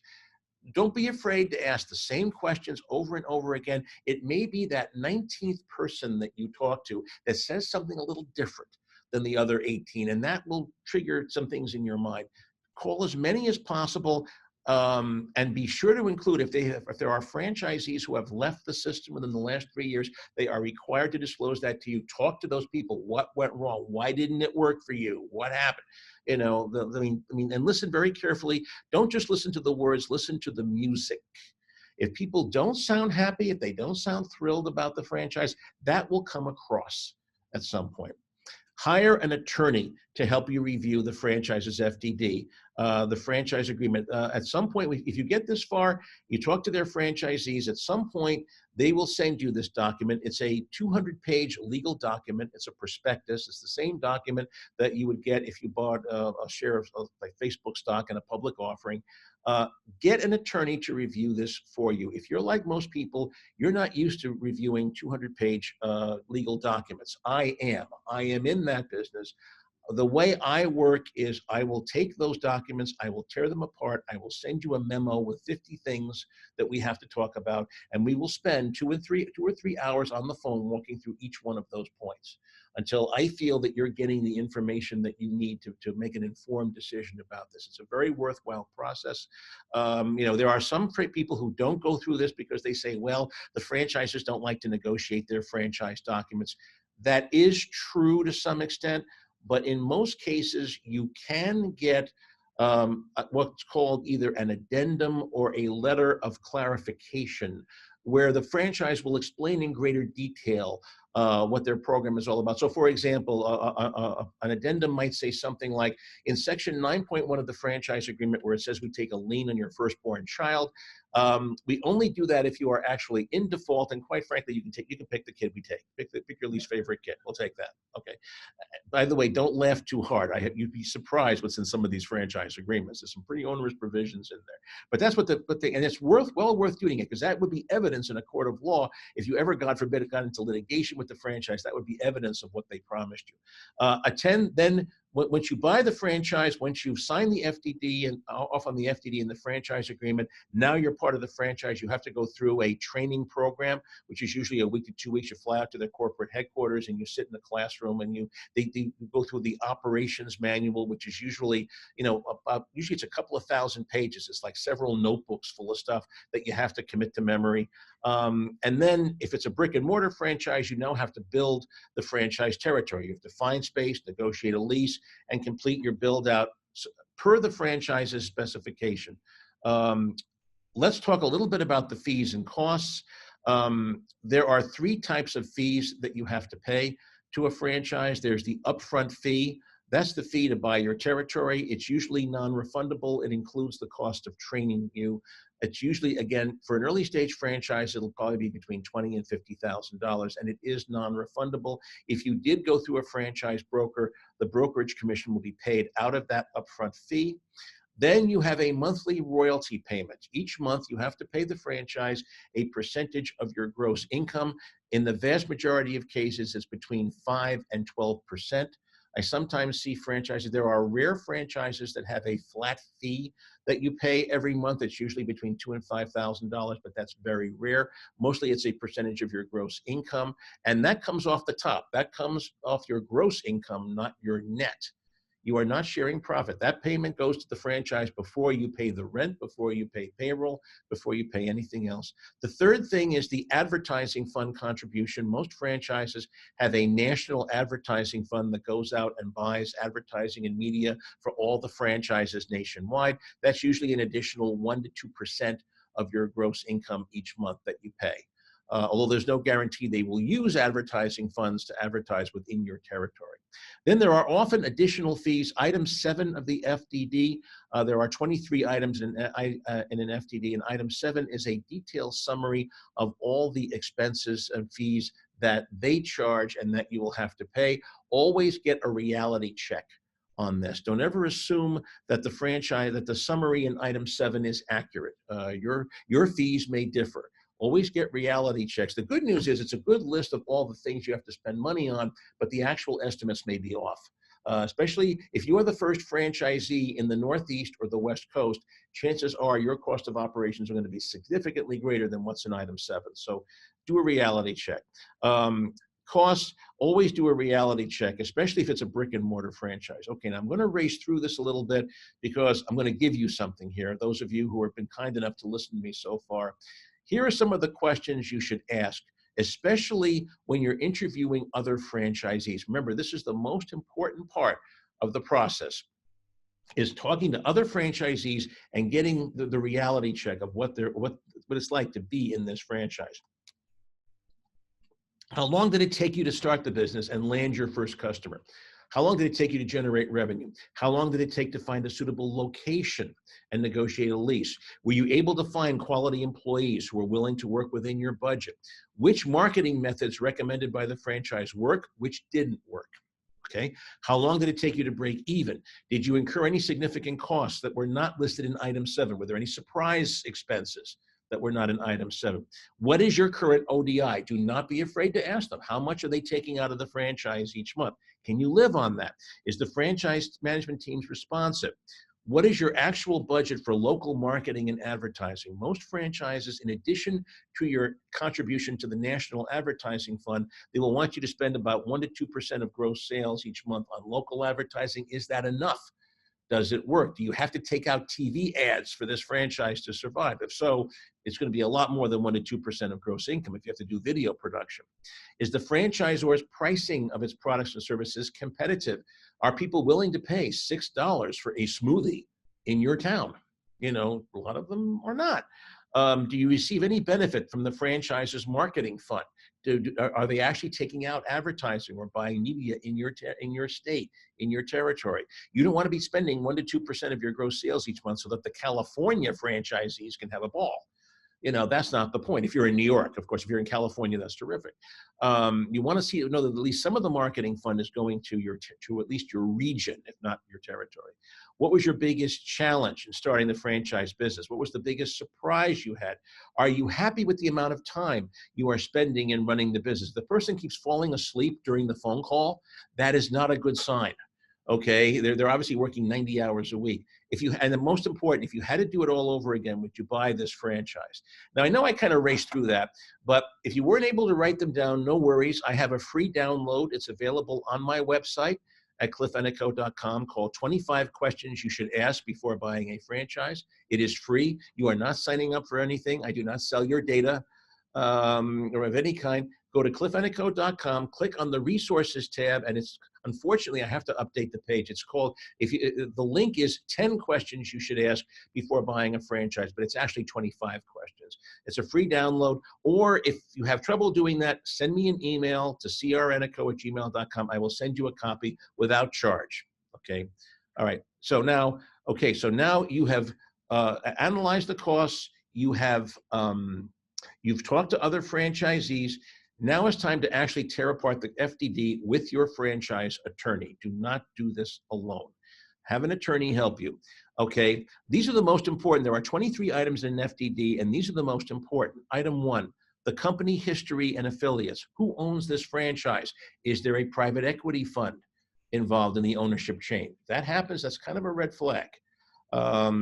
Don't be afraid to ask the same questions over and over again. It may be that 19th person that you talk to that says something a little different than the other 18, and that will trigger some things in your mind. Call as many as possible. And be sure to include, if there are franchisees who have left the system within the last 3 years, they are required to disclose that to you. Talk to those people. What went wrong? Why didn't it work for you? What happened? You know, and listen very carefully. Don't just listen to the words, listen to the music. If people don't sound happy, if they don't sound thrilled about the franchise, that will come across at some point. Hire an attorney to help you review the franchise's FDD, the franchise agreement. At some point, if you get this far, you talk to their franchisees, at some point, they will send you this document. It's a 200-page legal document. It's a prospectus. It's the same document that you would get if you bought a share of like Facebook stock in a public offering. Get an attorney to review this for you. If you're like most people, you're not used to reviewing 200-page legal documents. I am in that business. The way I work is I will take those documents, I will tear them apart, I will send you a memo with 50 things that we have to talk about, and we will spend 2 or 3 hours on the phone walking through each one of those points until I feel that you're getting the information that you need to make an informed decision about this. It's a very worthwhile process. There are some people who don't go through this because they say, well, the franchisers don't like to negotiate their franchise documents. That is true to some extent, but in most cases, you can get what's called either an addendum or a letter of clarification, where the franchise will explain in greater detail what their program is all about. So for example, an addendum might say something like, in section 9.1 of the franchise agreement, where it says we take a lien on your firstborn child, we only do that if you are actually in default, and quite frankly, you can pick the kid we take. Pick your least favorite kid. We'll take that. Okay. By the way, don't laugh too hard. You'd be surprised what's in some of these franchise agreements. There's some pretty onerous provisions in there. But that's and it's well worth doing it, because that would be evidence in a court of law. If you ever, God forbid, got into litigation with the franchise, that would be evidence of what they promised you. Then once you buy the franchise, once you've signed the FDD and off on the FDD and the franchise agreement, now you're part of the franchise. You have to go through a training program, which is usually a week to 2 weeks. You fly out to their corporate headquarters and you sit in the classroom, and they go through the operations manual, which is usually, usually it's a couple of thousand pages. It's like several notebooks full of stuff that you have to commit to memory. And then if it's a brick and mortar franchise, you now have to build the franchise territory. You have to find space, negotiate a lease, and complete your build out per the franchise's specification. Let's talk a little bit about the fees and costs. There are 3 types of fees that you have to pay to a franchise. There's the upfront fee. That's the fee to buy your territory. It's usually non-refundable. It includes the cost of training you. It's usually, again, for an early stage franchise, it'll probably be between $20,000 and $50,000, and it is non-refundable. If you did go through a franchise broker, the brokerage commission will be paid out of that upfront fee. Then you have a monthly royalty payment. Each month you have to pay the franchise a percentage of your gross income. In the vast majority of cases, it's between 5 and 12%. I sometimes see franchises, there are rare franchises that have a flat fee that you pay every month. It's usually between $2,000 and $5,000, but that's very rare. Mostly it's a percentage of your gross income, and that comes off the top. That comes off your gross income, not your net. You are not sharing profit. That payment goes to the franchise before you pay the rent, before you pay payroll, before you pay anything else. The third thing is the advertising fund contribution. Most franchises have a national advertising fund that goes out and buys advertising and media for all the franchises nationwide. That's usually an additional 1 to 2% of your gross income each month that you pay. Although there's no guarantee they will use advertising funds to advertise within your territory. Then there are often additional fees. Item 7 of the FDD, there are 23 items in an FDD, and item 7 is a detailed summary of all the expenses and fees that they charge and that you will have to pay. Always get a reality check on this. Don't ever assume that the summary in item 7 is accurate. Your fees may differ. Always get reality checks. The good news is it's a good list of all the things you have to spend money on, but the actual estimates may be off. Especially if you are the first franchisee in the Northeast or the West Coast, chances are your cost of operations are going to be significantly greater than what's in item 7. So do a reality check. Costs, always do a reality check, especially if it's a brick and mortar franchise. Okay, now I'm going to race through this a little bit because I'm going to give you something here. Those of you who have been kind enough to listen to me so far, here are some of the questions you should ask, especially when you're interviewing other franchisees. Remember, this is the most important part of the process, is talking to other franchisees and getting the reality check of what it's like to be in this franchise. How long did it take you to start the business and land your first customer? How long did it take you to generate revenue? How long did it take to find a suitable location and negotiate a lease? Were you able to find quality employees who were willing to work within your budget? Which marketing methods recommended by the franchise work, which didn't work? Okay. How long did it take you to break even? Did you incur any significant costs that were not listed in item 7? Were there any surprise expenses? that were not in item 7. What is your current ODI? Do not be afraid to ask them. How much are they taking out of the franchise each month? Can you live on that? Is the franchise management teams responsive? What is your actual budget for local marketing and advertising? Most franchises, in addition to your contribution to the National Advertising Fund, they will want you to spend about 1 to 2% of gross sales each month on local advertising. Is that enough? Does it work? Do you have to take out TV ads for this franchise to survive? If so, it's going to be a lot more than 1 to 2% of gross income if you have to do video production. Is the franchisor's pricing of its products and services competitive? Are people willing to pay $6 for a smoothie in your town? You know, a lot of them are not. Do you receive any benefit from the franchise's marketing fund? Are they actually taking out advertising or buying media in your state, in your territory? You don't want to be spending 1 to 2% of your gross sales each month so that the California franchisees can have a ball. You know, that's not the point. If you're in New York, of course, if you're in California, that's terrific. You want to know that at least some of the marketing fund is going to at least your region, if not your territory. What was your biggest challenge in starting the franchise business? What was the biggest surprise you had? Are you happy with the amount of time you are spending in running the business? If the person keeps falling asleep during the phone call, that is not a good sign. Okay, they're obviously working 90 hours a week. And the most important, if you had to do it all over again, would you buy this franchise? Now, I know I kind of raced through that, but if you weren't able to write them down, no worries. I have a free download. It's available on my website at cliffennico.com called 25 Questions You Should Ask Before Buying a Franchise. It is free. You are not signing up for anything. I do not sell your data or of any kind. Go to cliffennico.com, click on the resources tab, and it's, unfortunately, I have to update the page. It's called, the link is 10 questions you should ask before buying a franchise, but it's actually 25 questions. It's a free download, or if you have trouble doing that, send me an email to crenico@gmail.com. I will send you a copy without charge, okay? All right, so now you have analyzed the costs, you've talked to other franchisees. Now it's time to actually tear apart the FDD with your franchise attorney. Do not do this alone. Have an attorney help you. Okay, these are the most important. There are 23 items in an FDD, and these are the most important. Item 1, the company history and affiliates. Who owns this franchise? Is there a private equity fund involved in the ownership chain? If that happens, that's kind of a red flag.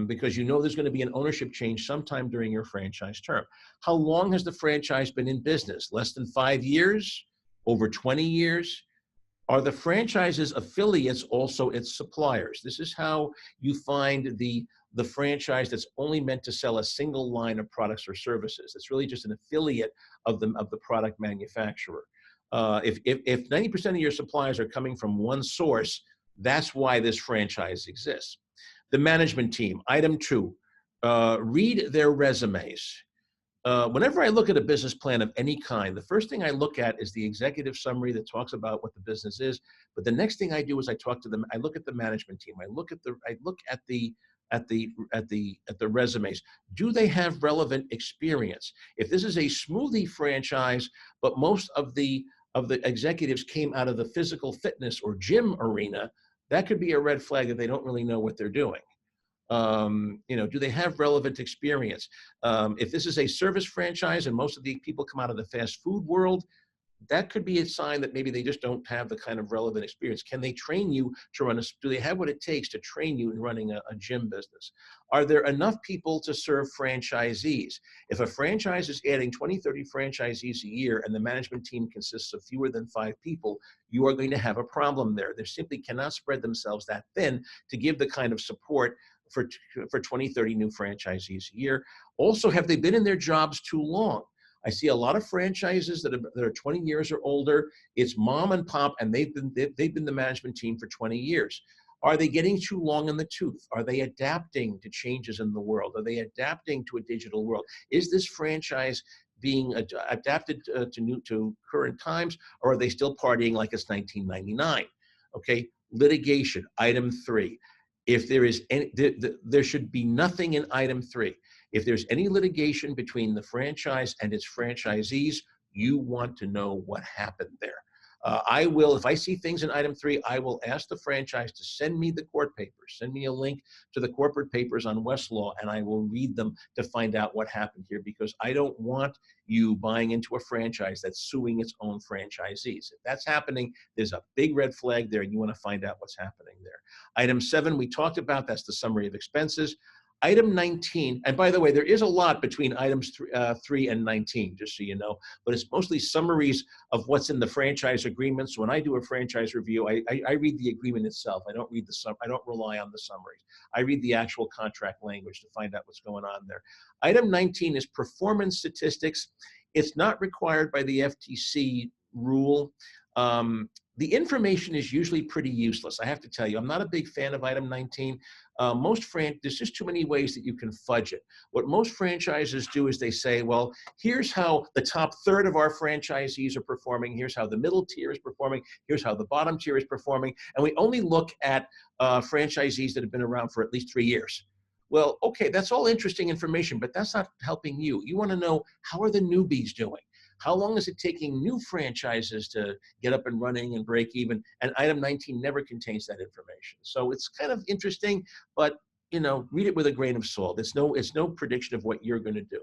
Because you know there's going to be an ownership change sometime during your franchise term. How long has the franchise been in business? Less than 5 years? Over 20 years? Are the franchise's affiliates also its suppliers? This is how you find the franchise that's only meant to sell a single line of products or services. It's really just an affiliate of the product manufacturer. If 90% of your suppliers are coming from one source, that's why this franchise exists. The management team, item 2, read their resumes. Whenever I look at a business plan of any kind, the first thing I look at is the executive summary that talks about what the business is. But the next thing I do is I talk to them. I look at the management team. I look at the resumes. Do they have relevant experience? If this is a smoothie franchise, but most of the executives came out of the physical fitness or gym arena, that could be a red flag that they don't really know what they're doing. Do they have relevant experience? If this is a service franchise and most of the people come out of the fast food world, that could be a sign that maybe they just don't have the kind of relevant experience. Can they train you to run do they have what it takes to train you in running a gym business? Are there enough people to serve franchisees? If a franchise is adding 20, 30 franchisees a year and the management team consists of fewer than 5 people, you are going to have a problem there. They simply cannot spread themselves that thin to give the kind of support for 20, 30 new franchisees a year. Also, have they been in their jobs too long? I see a lot of franchises that are 20 years or older. It's mom and pop, and they've been the management team for 20 years. Are they getting too long in the tooth? Are they adapting to changes in the world? Are they adapting to a digital world? Is this franchise being adapted to current times, or are they still partying like it's 1999? Okay, litigation, item 3. If there is any, there should be nothing in item 3. If there's any litigation between the franchise and its franchisees, you want to know what happened there. I will, if I see things in item 3, I will ask the franchise to send me the court papers, send me a link to the corporate papers on Westlaw, and I will read them to find out what happened here, because I don't want you buying into a franchise that's suing its own franchisees. If that's happening, there's a big red flag there, and you want to find out what's happening there. Item 7, we talked about, that's the summary of expenses. Item 19, and by the way, there is a lot between items 3 and 19, just so you know, but it's mostly summaries of what's in the franchise agreement. So when I do a franchise review, I read the agreement itself. I don't read I don't rely on the summaries. I read the actual contract language to find out what's going on there. Item 19 is performance statistics. It's not required by the FTC rule. The information is usually pretty useless. I have to tell you, I'm not a big fan of item 19. There's just too many ways that you can fudge it. What most franchises do is they say, well, here's how the top third of our franchisees are performing. Here's how the middle tier is performing. Here's how the bottom tier is performing. And we only look at franchisees that have been around for at least 3 years. Well, okay, that's all interesting information, but that's not helping you. You want to know, how are the newbies doing? How long is it taking new franchises to get up and running and break even? And item 19 never contains that information. So it's kind of interesting, but read it with a grain of salt. It's no prediction of what you're going to do.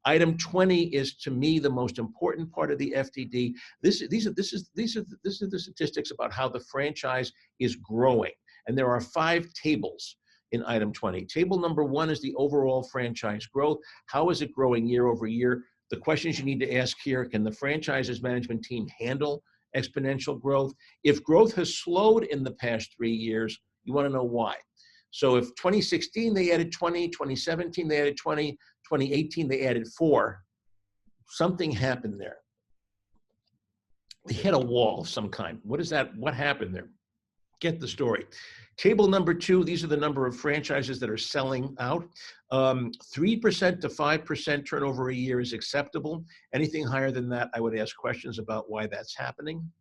Item 20 is, to me, the most important part of the FDD. These are the statistics about how the franchise is growing. And there are 5 tables in item 20. Table number 1 is the overall franchise growth. How is it growing year over year? The questions you need to ask here: can the franchise's management team handle exponential growth? If growth has slowed in the past 3 years, you want to know why. So if 2016 they added 20, 2017 they added 20, 2018 they added 4, something happened there. They hit a wall of some kind. What is that? What happened there? Get the story. Table number 2, these are the number of franchises that are selling out. 3% to 5% turnover a year is acceptable. Anything higher than that, I would ask questions about why that's happening.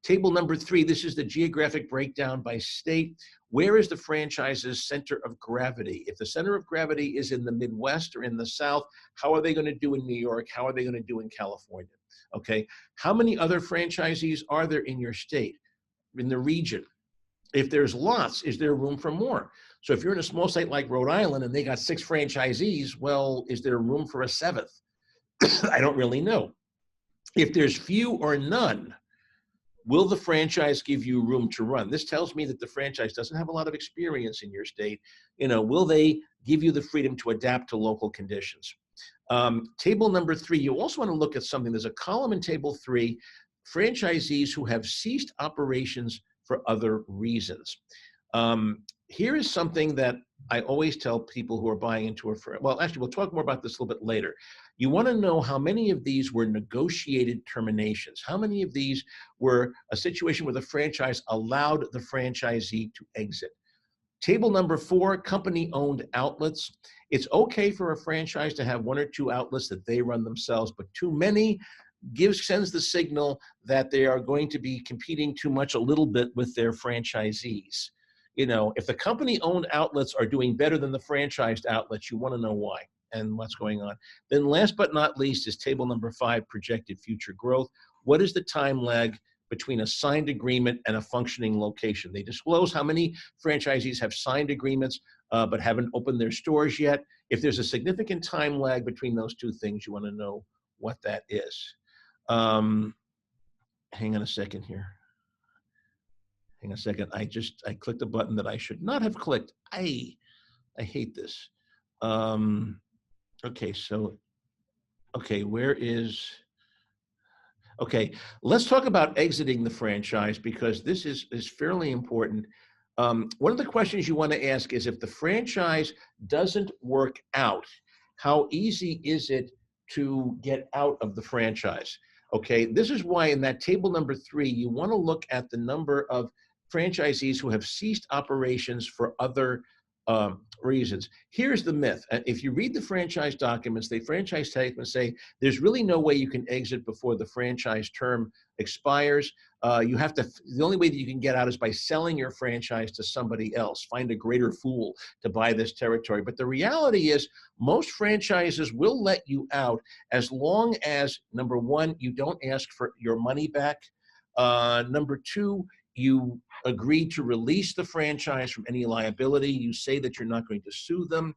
Table number 3, this is the geographic breakdown by state. Where is the franchise's center of gravity? If the center of gravity is in the Midwest or in the South, how are they going to do in New York? How are they going to do in California? Okay. How many other franchisees are there in your state, in the region? If there's lots, is there room for more? So if you're in a small state like Rhode Island and they got 6 franchisees, well, is there room for a 7th? I don't really know. If there's few or none, will the franchise give you room to run? This tells me that the franchise doesn't have a lot of experience in your state. Will they give you the freedom to adapt to local conditions? Table number 3, you also want to look at something. There's a column in table 3, franchisees who have ceased operations for other reasons. Here is something that I always tell people who are buying into well, actually, we'll talk more about this a little bit later. You want to know how many of these were negotiated terminations. How many of these were a situation where the franchise allowed the franchisee to exit? Table number 4, company-owned outlets. It's okay for a franchise to have 1 or 2 outlets that they run themselves, but too many sends the signal that they are going to be competing too much a little bit with their franchisees. If the company-owned outlets are doing better than the franchised outlets, you want to know why and what's going on. Then last but not least is table number 5, projected future growth. What is the time lag between a signed agreement and a functioning location? They disclose how many franchisees have signed agreements but haven't opened their stores yet. If there's a significant time lag between those 2 things, you want to know what that is. Hang on a second here. Hang on a second. I clicked a button that I should not have clicked. I hate this. Okay, let's talk about exiting the franchise, because this is fairly important. One of the questions you want to ask is, if the franchise doesn't work out, how easy is it to get out of the franchise? Okay, this is why in that table number 3, you want to look at the number of franchisees who have ceased operations for other reasons. Here's the myth. If you read the franchise documents, the franchise statements say there's really no way you can exit before the franchise term expires. The only way that you can get out is by selling your franchise to somebody else. Find a greater fool to buy this territory. But the reality is, most franchises will let you out as long as, number 1, you don't ask for your money back. Number two, you agree to release the franchise from any liability. You say that you're not going to sue them.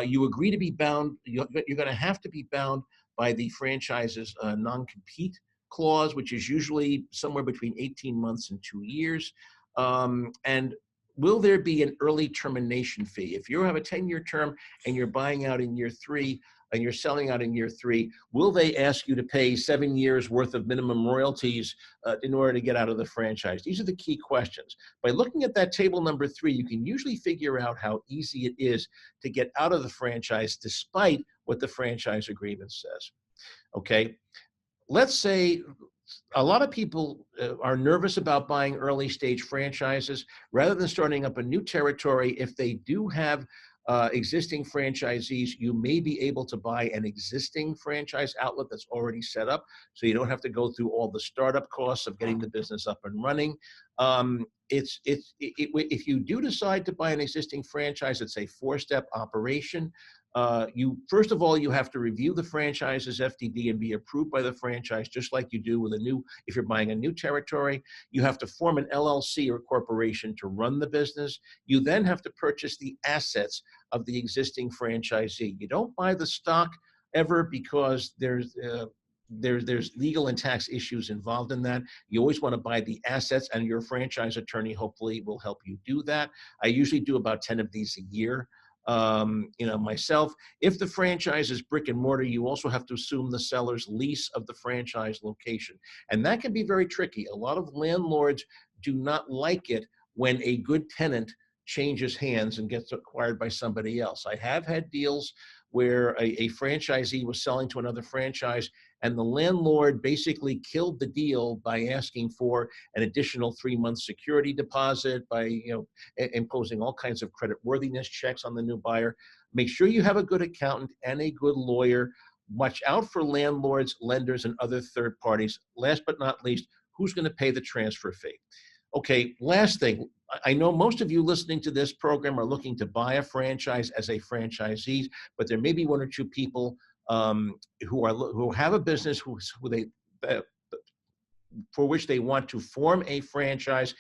You agree to be bound. You're going to have to be bound by the franchise's non-compete clause, which is usually somewhere between 18 months and 2 years. And will there be an early termination fee? If you have a 10-year term and you're buying out in year 3 and you're selling out in year 3, will they ask you to pay 7 years worth of minimum royalties in order to get out of the franchise? These are the key questions. By looking at that table number 3, you can usually figure out how easy it is to get out of the franchise despite what the franchise agreement says. Okay, let's say a lot of people are nervous about buying early stage franchises rather than starting up a new territory. If they do have existing franchisees, you may be able to buy an existing franchise outlet that's already set up, so you don't have to go through all the startup costs of getting the business up and running. If you do decide to buy an existing franchise, it's a 4-step operation. First of all, you have to review the franchise's FDD and be approved by the franchise, just like you do with if you're buying a new territory. You have to form an LLC or corporation to run the business. You then have to purchase the assets of the existing franchisee. You don't buy the stock ever because there's legal and tax issues involved in that. You always want to buy the assets, and your franchise attorney hopefully will help you do that. I usually do about 10 of these a year. Myself, if the franchise is brick and mortar, you also have to assume the seller's lease of the franchise location. And that can be very tricky. A lot of landlords do not like it when a good tenant changes hands and gets acquired by somebody else. I have had deals where a franchisee was selling to another franchise, and the landlord basically killed the deal by asking for an additional 3-month security deposit, by imposing all kinds of credit worthiness checks on the new buyer. Make sure you have a good accountant and a good lawyer. Watch out for landlords, lenders, and other third parties. Last but not least, who's going to pay the transfer fee? Okay, last thing. I know most of you listening to this program are looking to buy a franchise as a franchisee, but there may be 1 or 2 people who have a business for which they want to form a franchise.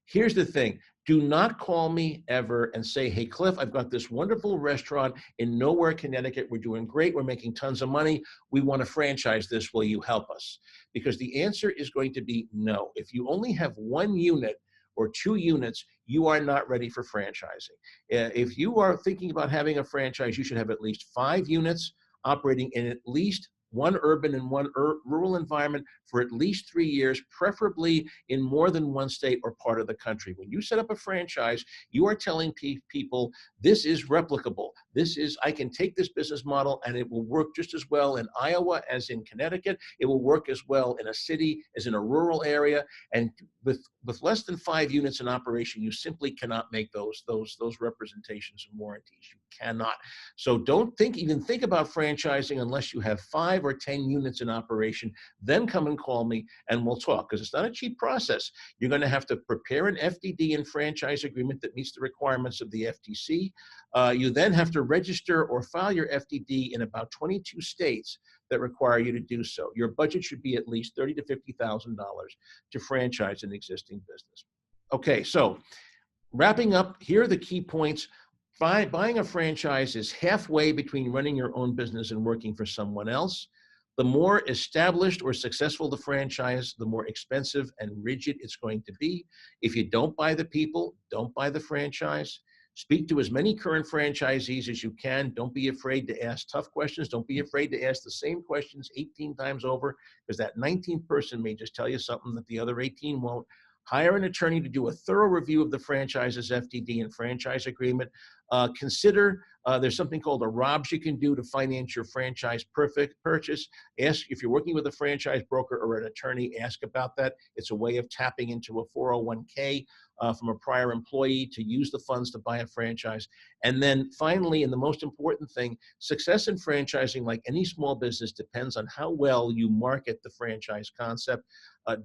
Here's the thing. Do not call me ever and say, hey, Cliff, I've got this wonderful restaurant in Nowhere, Connecticut. We're doing great. We're making tons of money. We want to franchise this. Will you help us? Because the answer is going to be no. If you only have 1 unit or 2 units, you are not ready for franchising. If you are thinking about having a franchise, you should have at least 5 units operating in at least 1 urban and 1 rural environment for at least 3 years, preferably in more than 1 state or part of the country. When you set up a franchise, you are telling people, this is replicable. I can take this business model and it will work just as well in Iowa as in Connecticut. It will work as well in a city as in a rural area. And with less than 5 units in operation, you simply cannot make those representations and warranties. You cannot. So don't even think about franchising unless you have 5 or 10 units in operation. Then come and call me and we'll talk, because it's not a cheap process. You're going to have to prepare an FDD and franchise agreement that meets the requirements of the FTC. You then have to register or file your FDD in about 22 states that require you to do so. Your budget should be at least $30,000 to $50,000 to franchise an existing business. Okay, so wrapping up, here are the key points. Buying a franchise is halfway between running your own business and working for someone else. The more established or successful the franchise, the more expensive and rigid it's going to be. If you don't buy the people, don't buy the franchise. Speak to as many current franchisees as you can. Don't be afraid to ask tough questions. Don't be afraid to ask the same questions 18 times over, because that 19th person may just tell you something that the other 18 won't. Hire an attorney to do a thorough review of the franchise's FDD and franchise agreement. Consider there's something called a ROBS you can do to finance your franchise purchase. Ask if you're working with a franchise broker or an attorney, ask about that. It's a way of tapping into a 401k from a prior employee to use the funds to buy a franchise. And then finally, and the most important thing, success in franchising, like any small business, depends on how well you market the franchise concept.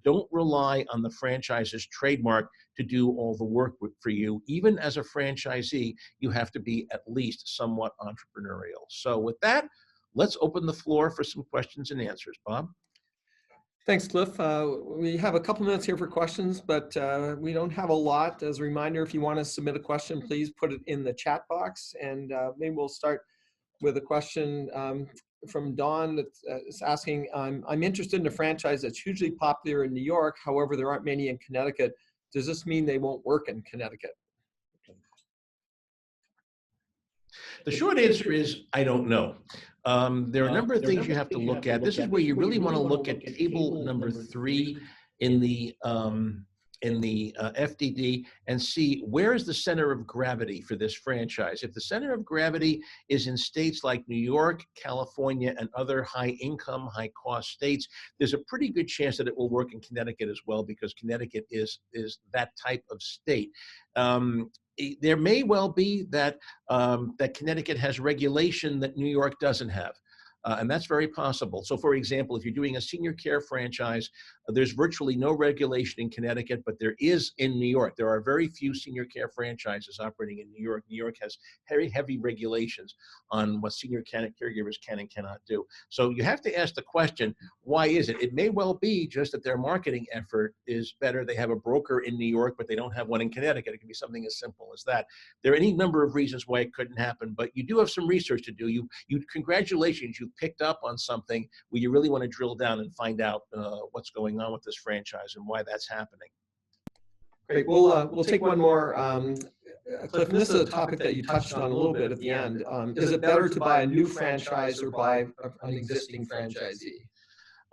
Don't rely on the franchise's trademark to do all the work for you. Even as a franchisee, you have to be at least somewhat entrepreneurial. So with that, let's open the floor for some questions and answers. Bob? Thanks, Cliff. We have a couple minutes here for questions, but we don't have a lot. As a reminder, if you want to submit a question, please put it in the chat box. And maybe we'll start with a question from Don that's asking, I'm interested in a franchise that's hugely popular in New York. However, there aren't many in Connecticut. Does this mean they won't work in Connecticut? The short answer is, I don't know. There are a number of things you have to look at. This is where you really want to look at table number 3 in the FDD and see where is the center of gravity for this franchise. If the center of gravity is in states like New York, California, and other high-income, high-cost states, there's a pretty good chance that it will work in Connecticut as well, because Connecticut is that type of state. There may well be that that Connecticut has regulation that New York doesn't have. And that's very possible. So for example, if you're doing a senior care franchise, there's virtually no regulation in Connecticut, but there is in New York. There are very few senior care franchises operating in New York. New York has very heavy regulations on what senior caregivers can and cannot do. So you have to ask the question, why is it? It may well be just that their marketing effort is better. They have a broker in New York, but they don't have one in Connecticut. It can be something as simple as that. There are any number of reasons why it couldn't happen, but you do have some research to do. Congratulations, you picked up on something where you really want to drill down and find out what's going on with this franchise and why that's happening. Great. We'll take one more. Cliff, this is a topic that you touched on a little bit at the end. Is it better to buy a new franchise or buy an existing franchisee?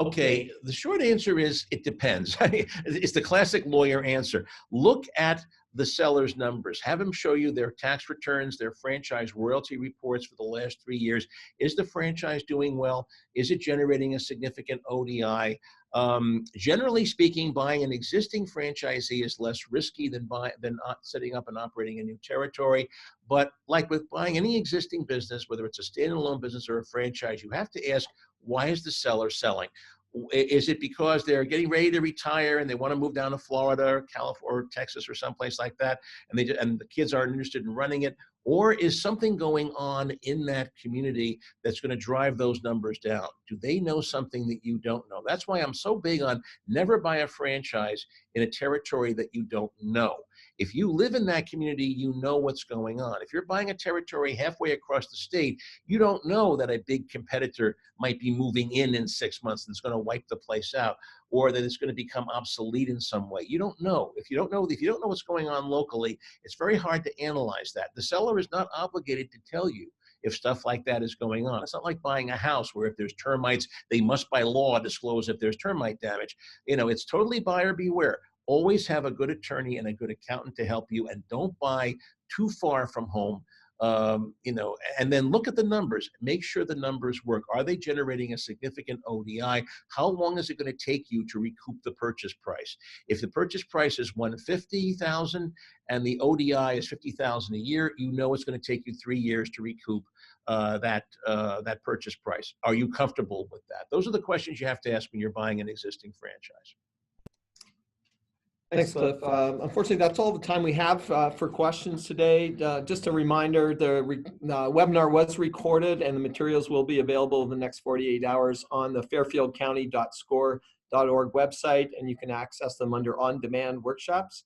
Okay, the short answer is it depends. It's the classic lawyer answer. Look at the seller's numbers. Have them show you their tax returns, their franchise royalty reports for the last 3 years. Is the franchise doing well? Is it generating a significant ODI? Generally speaking, buying an existing franchisee is less risky than setting up and operating a new territory. But like with buying any existing business, whether it's a standalone business or a franchise, you have to ask, why is the seller selling? Is it because they're getting ready to retire and they want to move down to Florida or California or Texas or someplace like that, and the kids aren't interested in running it? Or is something going on in that community that's going to drive those numbers down? Do they know something that you don't know? That's why I'm so big on never buy a franchise in a territory that you don't know. If you live in that community, you know what's going on. If you're buying a territory halfway across the state, you don't know that a big competitor might be moving in 6 months and it's going to wipe the place out, or that it's going to become obsolete in some way. You don't know. If you don't know what's going on locally, it's very hard to analyze that. The seller is not obligated to tell you if stuff like that is going on. It's not like buying a house where if there's termites, they must by law disclose if there's termite damage. It's totally buyer beware. Always have a good attorney and a good accountant to help you, and don't buy too far from home. And then look at the numbers. Make sure the numbers work. Are they generating a significant ODI? How long is it going to take you to recoup the purchase price? If the purchase price is $150,000 and the ODI is $50,000 a year, you know it's going to take you 3 years to recoup that purchase price. Are you comfortable with that? Those are the questions you have to ask when you're buying an existing franchise. Thanks, Cliff. Unfortunately, that's all the time we have for questions today. Just a reminder, the webinar was recorded and the materials will be available in the next 48 hours on the fairfieldcounty.score.org website, and you can access them under on-demand workshops.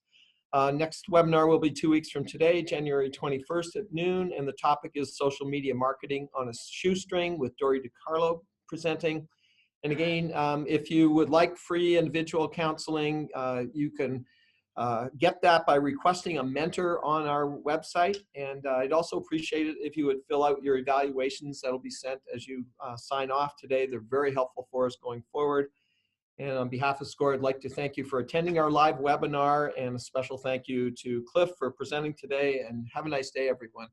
Next webinar will be 2 weeks from today, January 21st at noon, and the topic is social media marketing on a shoestring with Dory DiCarlo presenting. And again, if you would like free individual counseling, you can get that by requesting a mentor on our website. And I'd also appreciate it if you would fill out your evaluations that'll be sent as you sign off today. They're very helpful for us going forward. And on behalf of SCORE, I'd like to thank you for attending our live webinar, and a special thank you to Cliff for presenting today, and have a nice day, everyone.